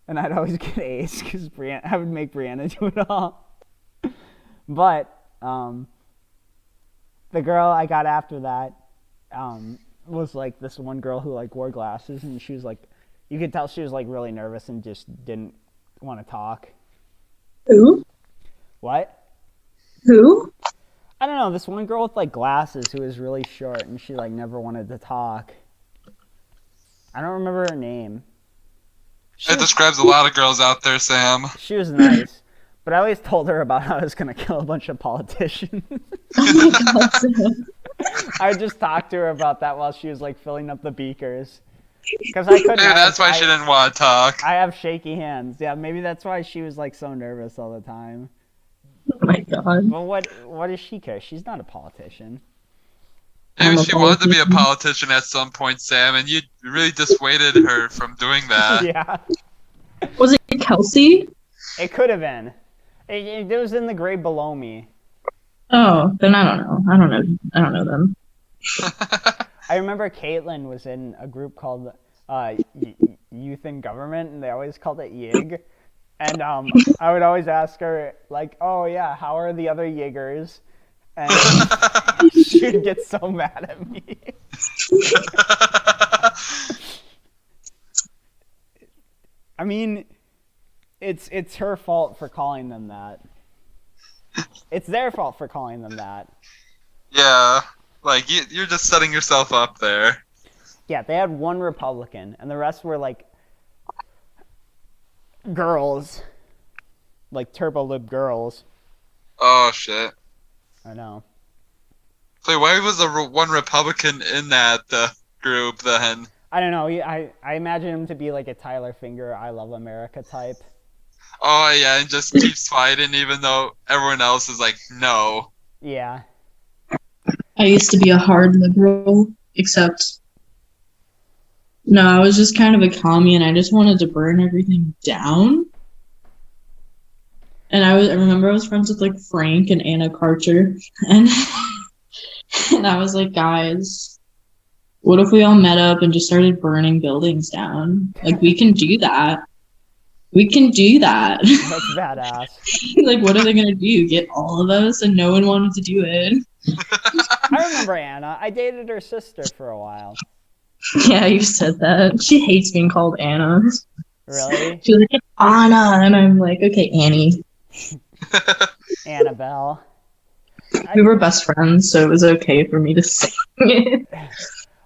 and I'd always get A's because I would make Brianna do it all. But the girl I got after that was like this one girl who like wore glasses, and she was like, you could tell she was like really nervous and just didn't want to talk. Who? What? Who? I don't know, this one girl with like glasses who was really short, and she like never wanted to talk. I don't remember her name. That describes a lot of girls out there, Sam. She was nice, but I always told her about how I was gonna kill a bunch of politicians. Oh my god, Sam. I just talked to her about that while she was like filling up the beakers. Because I couldn't. Maybe that's why she didn't want to talk. I have shaky hands. Yeah, maybe that's why she was like so nervous all the time. Oh my god. Well, what does she care? She's not a politician. Maybe I'm a she wanted to be a politician. politician at some point, Sam, and you really dissuaded her from doing that. Yeah, Was it Kelsey? it could have been. It was in the grade below me. Oh, then I don't know. I don't know them. I remember Caitlin was in a group called Youth in Government, and they always called it YIG. And I would always ask her, like, oh yeah, how are the other Yiggers? And she would get so mad at me. it's her fault for calling them that. It's their fault for calling them that. Yeah, like you're just setting yourself up there. Yeah, they had one Republican, and the rest were like girls, like turbo lib girls. Oh shit! I know. So why was one Republican in that group then? I don't know. I imagine him to be like a Tyler Finger, I Love America type. Oh yeah, and just keeps fighting even though everyone else is like, no. Yeah. I used to be a hard liberal, except no, I was just kind of a commie and I just wanted to burn everything down. And I remember I was friends with like Frank and Anna Karcher, and and I was like, guys, what if we all met up and just started burning buildings down? Like, we can do that. We can do that. That's badass. Like, what are they gonna do? Get all of us? And no one wanted to do it. I remember Anna. I dated her sister for a while. Yeah, you said that. She hates being called Anna. Really? She's like, Anna, and I'm like, okay, Annie. Annabelle. We were best friends, so it was okay for me to say it.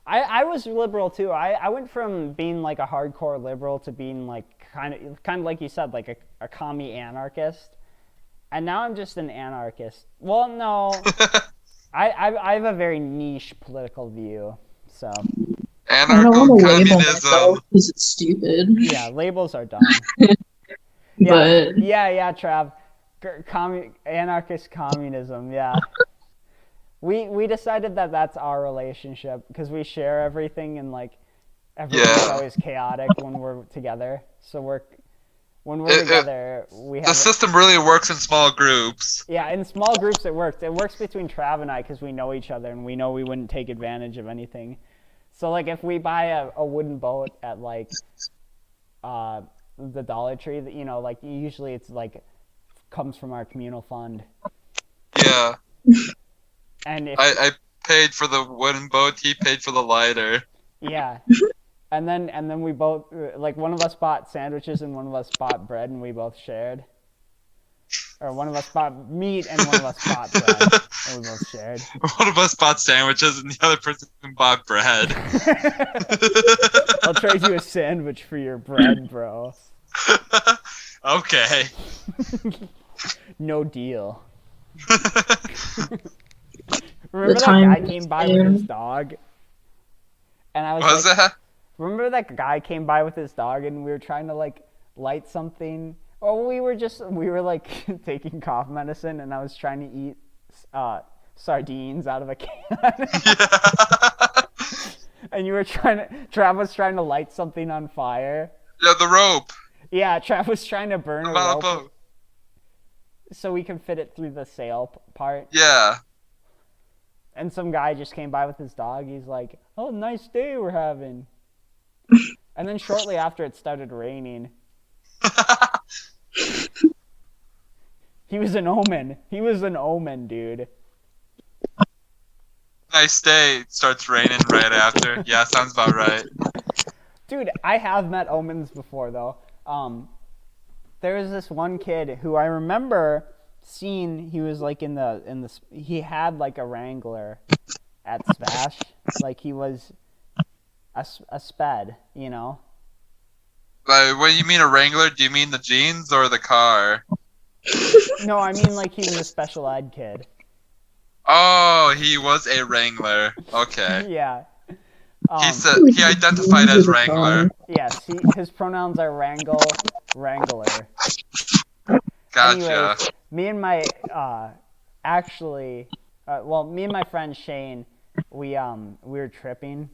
I was liberal too. I went from being like a hardcore liberal to being like kind of like you said, like a commie anarchist. And now I'm just an anarchist. Well, no. I have a very niche political view, so. I don't want to label myself Anarcho-communism. because it's stupid. Yeah, labels are dumb. But Yeah, Trav. Anarchist communism, yeah. We decided that that's our relationship because we share everything and like everything's always chaotic when we're together. So when we're together, we have the system really works in small groups. Yeah, in small groups it works. It works between Trav and I because we know each other and we know we wouldn't take advantage of anything. So like if we buy a wooden boat at like the Dollar Tree, that like usually it's like comes from our communal fund. Yeah. And if, I paid for the wooden boat, he paid for the lighter. yeah. And then we both like one of us bought sandwiches and one of us bought bread and we both shared. Or one of us bought meat and one of us bought bread and we both shared. One of us bought sandwiches and the other person bought bread. I'll trade you a sandwich for your bread, bro. Okay. No deal. Remember that time guy came by with his dog? And I was What was like, that? remember that guy came by with his dog and we were trying to like light something? Or we were like taking cough medicine and I was trying to eat sardines out of a can. Yeah. And Trav was trying to light something on fire. Yeah, the rope. Yeah, Trav was trying to burn a About a rope boat. so we can fit it through the sail part. Yeah. And some guy just came by with his dog. He's like, "Oh, nice day we're having." And then shortly after, it started raining. He was an omen. He was an omen, dude. Nice day. Starts raining right after. Yeah, sounds about right. Dude, I have met omens before, though. There was this one kid who I remember seeing. He was like he had like a Wrangler at Smash. Like he was a sped, you know? When you mean a Wrangler, do you mean the jeans or the car? No, I mean like he was a special ed kid. Oh, he was a Wrangler. Okay. Yeah. He identified as Wrangler. Yes, his pronouns are Wrangler. Gotcha. Anyways, me and my me and my friend Shane, we were tripping,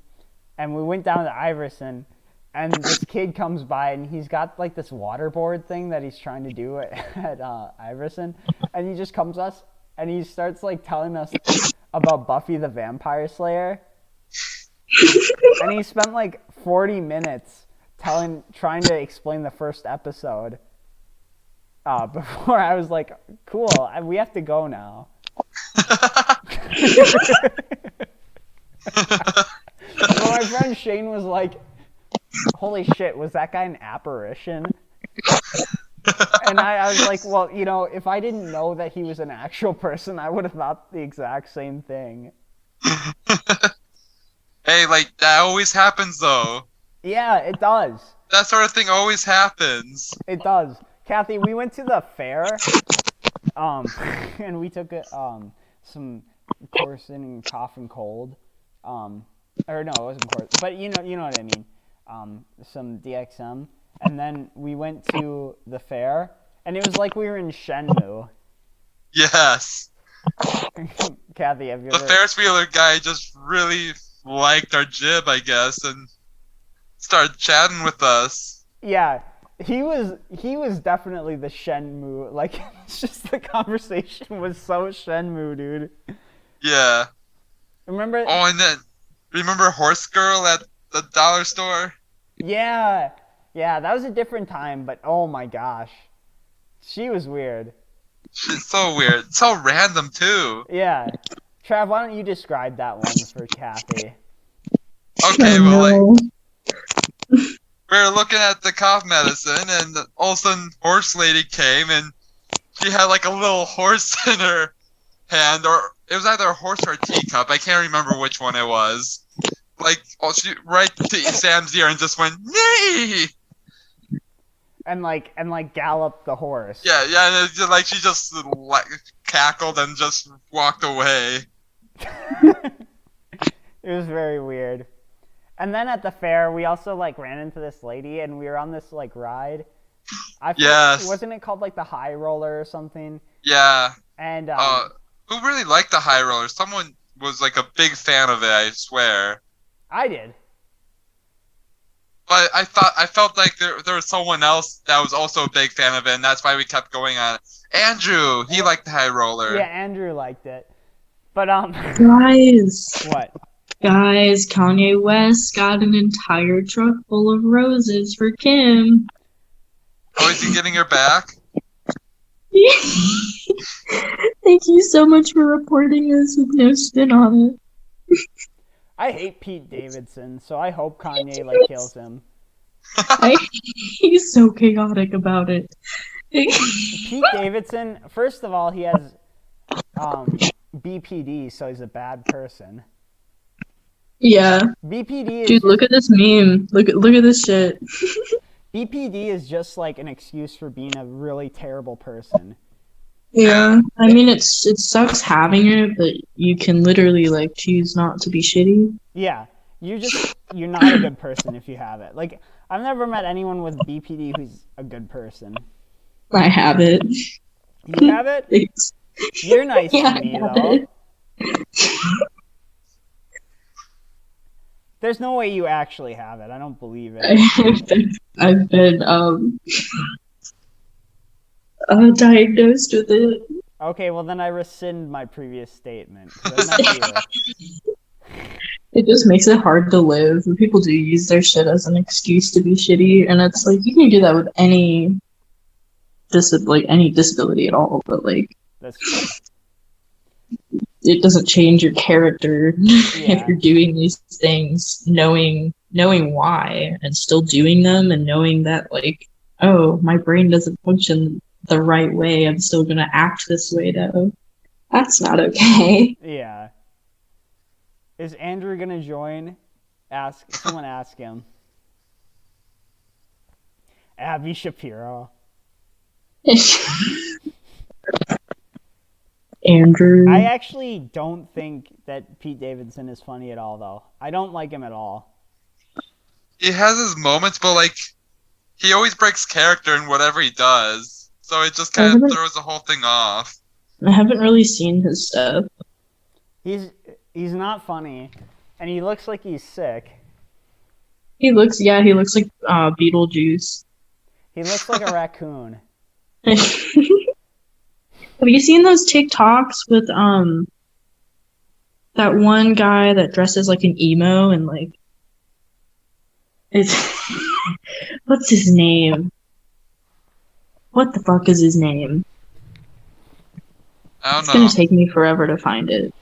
and we went down to Iverson, and this kid comes by, and he's got like this waterboard thing that he's trying to do at Iverson, and he just comes us, and he starts like telling us about Buffy the Vampire Slayer, and he spent like 40 minutes trying to explain the first episode. Before I was like, cool, we have to go now. Well, my friend Shane was like, holy shit, was that guy an apparition? And I was like, well, you know, if I didn't know that he was an actual person, I would have thought the exact same thing. Hey, like, that always happens, though. Yeah, it does. That sort of thing always happens. It does. Kathy, we went to the fair, and we took some course in cough and cold. Or no, it wasn't course, but you know what I mean. Some DXM. And then we went to the fair, and it was like we were in Shenmue. Yes. Kathy, have you The ever... Ferris wheeler guy just really liked our jib, I guess, and started chatting with us. Yeah, he was definitely the Shenmue. Like, it's just the conversation was so Shenmue, dude. Yeah. Remember? Oh, and then remember Horse Girl at the dollar store? Yeah, that was a different time, but oh my gosh, she was weird. She's so weird, so random too. Yeah, Trav, why don't you describe that one for Kathy? Okay, Oh, well, no. we were looking at the cough medicine, and all of a sudden, horse lady came, and she had like a little horse in her hand, or it was either a horse or a teacup. I can't remember which one it was. Like, she right to Sam's ear and just went, "Nay!" And galloped the horse. Yeah, and it's just, like she just like cackled and just walked away. It was very weird. And then at the fair, we also like ran into this lady, and we were on this like ride. Yes. Wasn't it called like the high roller or something? Yeah. And Who really liked the high roller? Someone was like a big fan of it, I swear. I did. But I felt like there was someone else that was also a big fan of it, and that's why we kept going on it. Andrew, he liked the high roller. Yeah, Andrew liked it. But Guys, what? guys, Kanye West got an entire truck full of roses for Kim. Oh, is he getting her back? Thank you so much for reporting this with no spin on it. I hate Pete Davidson, so I hope Kanye like kills him. He's so chaotic about it. Pete Davidson, first of all, he has BPD, so he's a bad person. Yeah. BPD is Dude, look at this meme. Look at this shit. BPD is just like an excuse for being a really terrible person. Yeah. I mean, it sucks having it, but you can literally like choose not to be shitty. Yeah, you're not a good person if you have it. Like, I've never met anyone with BPD who's a good person. I have it. You have it? You're nice Yeah, to me, I have though. it. There's no way you actually have it. I don't believe it. I've been diagnosed with it. Okay, well then I rescind my previous statement. 'Cause I meant you. It just makes it hard to live. People do use their shit as an excuse to be shitty, and it's like you can do that with any disability at all, but like That's true. it doesn't change your character Yeah. if you're doing these things, knowing why and still doing them, and knowing that like, oh, my brain doesn't function the right way. I'm still gonna act this way though. That's not okay. Yeah. Is Andrew gonna join? Someone ask him. Abby Shapiro. Andrew. I actually don't think that Pete Davidson is funny at all, though. I don't like him at all. He has his moments, but like he always breaks character in whatever he does, so it just kind of throws the whole thing off. I haven't really seen his stuff. He's not funny, and he looks like he's sick. He looks like Beetlejuice. He looks like a raccoon. Have you seen those TikToks with that one guy that dresses like an emo and like it's what's his name? What the fuck is his name? I don't It's know. gonna take me forever to find it.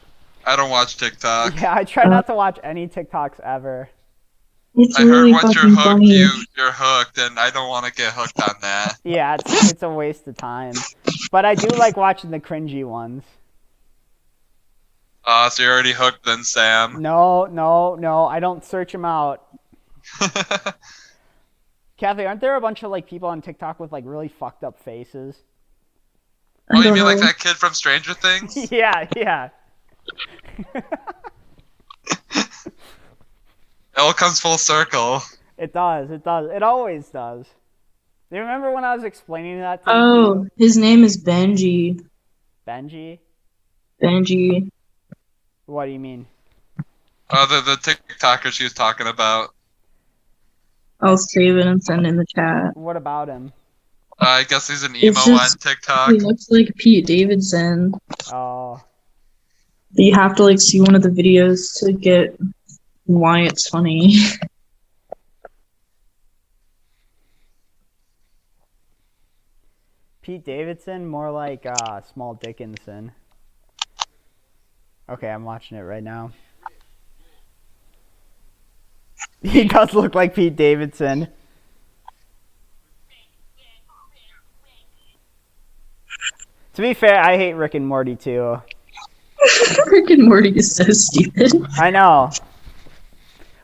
I don't watch TikTok. Yeah, I try not to watch any TikToks ever. It's I really heard once you're fucking hooked, funny. you're hooked, and I don't want to get hooked on that. Yeah, it's a waste of time. But I do like watching the cringy ones. So you're already hooked then, Sam. No, I don't search them out. Kathy, aren't there a bunch of like people on TikTok with like really fucked up faces? Oh, you don't mean like know. that kid from Stranger Things? Yeah. It all comes full circle. It does. It always does. Do you remember when I was explaining that to Oh, you? his name is Benji. Benji? Benji. What do you mean? The TikToker she was talking about. I'll save it and send it in the chat. What about him? I guess he's an emo It's just- on TikTok. He looks like Pete Davidson. Oh, But you have to like see one of the videos to get why it's funny. Pete Davidson, more like Small Dickinson. Okay, I'm watching it right now. He does look like Pete Davidson. To be fair, I hate Rick and Morty too. Rick and Morty is so stupid. I know.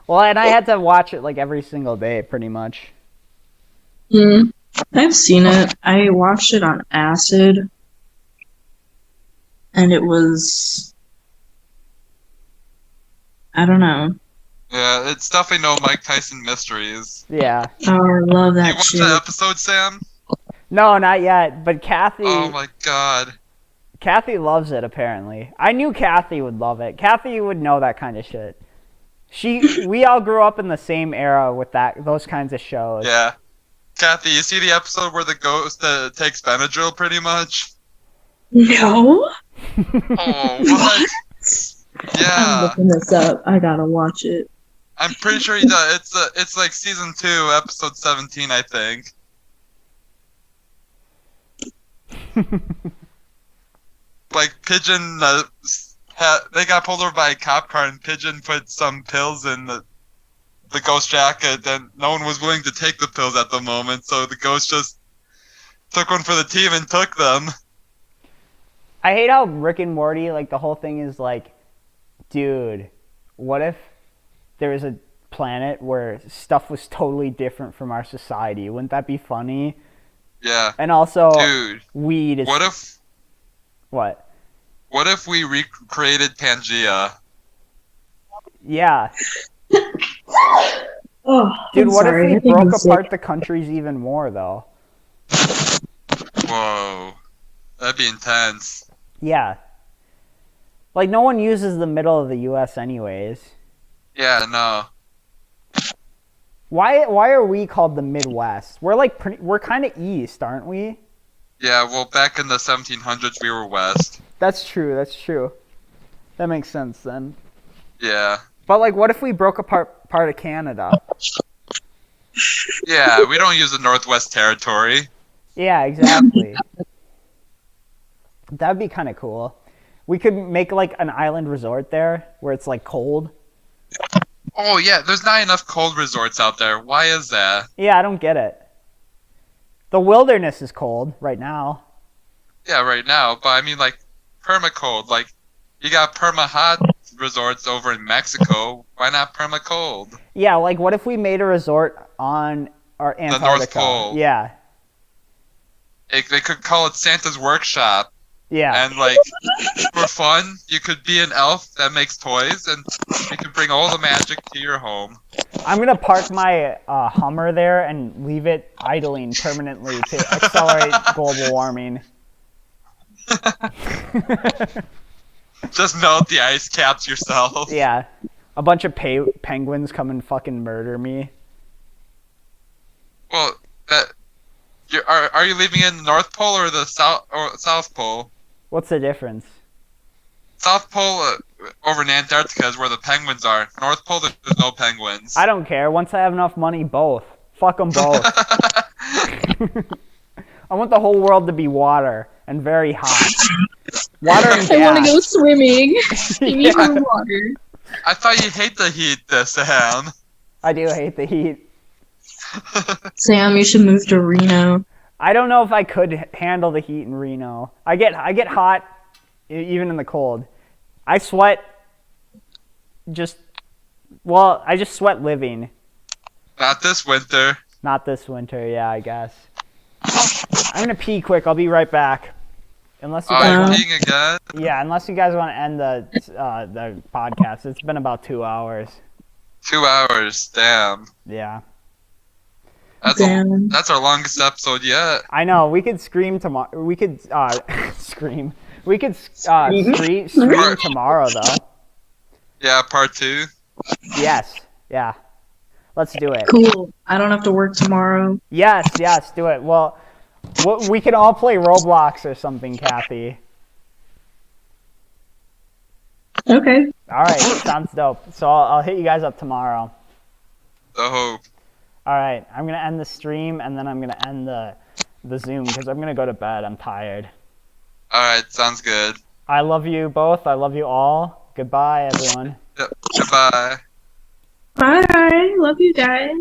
Well, and I had to watch it like every single day, pretty much. I've seen it. I watched it on acid. And it was... I don't know. Yeah, it's definitely no Mike Tyson mysteries. Yeah. Oh, I love You that watched shit. that episode, Sam? No, not yet. But Kathy... Oh my god. Kathy loves it, apparently. I knew Kathy would love it. Kathy would know that kind of shit. We all grew up in the same era with those kinds of shows. Yeah. Kathy, you see the episode where the ghost takes Benadryl, pretty much? No? Oh, what? I'm Yeah. looking this up. I gotta watch it. I'm pretty sure he does. It's like season 2, episode 17, I think. Like Pigeon, they got pulled over by a cop car, and Pigeon put some pills in the ghost jacket. And no one was willing to take the pills at the moment, so the ghost just took one for the team and took them. I hate how Rick and Morty, like, the whole thing is like, dude, what if there was a planet where stuff was totally different from our society? Wouldn't that be funny? Yeah. And also, Dude, weed is... what if we recreated Pangea? Yeah. Oh, Dude, I'm what sorry. I if we think I'm broke sick. apart the countries even more, though? Whoa. That'd be intense. Yeah. Like, no one uses the middle of the U.S. anyways. Yeah, no. Why are we called the Midwest? We're like we're kind of east, aren't we? Yeah, well, back in the 1700s, we were west. That's true. That makes sense then. Yeah. But like, what if we broke apart part of Canada? Yeah, we don't use the Northwest Territory. Yeah, exactly. That'd be kind of cool. We could make like an island resort there where it's like cold. Oh, yeah, there's not enough cold resorts out there. Why is that? Yeah, I don't get it. The wilderness is cold right now. Yeah, right now, but I mean, like, perma-cold. Like, you got perma-hot resorts over in Mexico. Why not perma-cold? Yeah, like what if we made a resort on our Antarctica? The North Pole. Yeah. They could call it Santa's Workshop. Yeah. And, like, for fun, you could be an elf that makes toys, and you could bring all the magic to your home. I'm going to park my Hummer there and leave it idling permanently to accelerate global warming. Just melt the ice caps yourself. Yeah. A bunch of penguins come and fucking murder me. Well, are you leaving in the North Pole or the South Pole? What's the difference? South Pole over in Antarctica is where the penguins are. North Pole, there's no penguins. I don't care. Once I have enough money, both. Fuck them both. I want the whole world to be water and very hot. Water and gas. I want to go swimming. Give me Yeah. some water. I thought you hate the heat, Sam. I do hate the heat. Sam, you should move to Reno. I don't know if I could handle the heat in Reno. I get hot even in the cold. I sweat I just sweat living. Not this winter. Not this winter, yeah, I guess. I'm gonna pee quick. I'll be right back. Unless you Are guys you want, peeing again? yeah, unless you guys want to end the podcast. It's been about 2 hours. 2 hours. Damn. Yeah, Damn. That's our longest episode yet. I know. We could scream tomorrow. We could scream. We could stream tomorrow though. Yeah, part 2. Yes. Yeah. Let's do it. Cool. I don't have to work tomorrow. Yes, do it. Well, we can all play Roblox or something, Kathy. Okay. All right, sounds dope. So I'll hit you guys up tomorrow. Oh. All right, I'm gonna end the stream and then I'm gonna end the Zoom because I'm gonna go to bed. I'm tired. Alright, sounds good. I love you both. I love you all. Goodbye, everyone. Yep. Goodbye. Bye. Love you guys.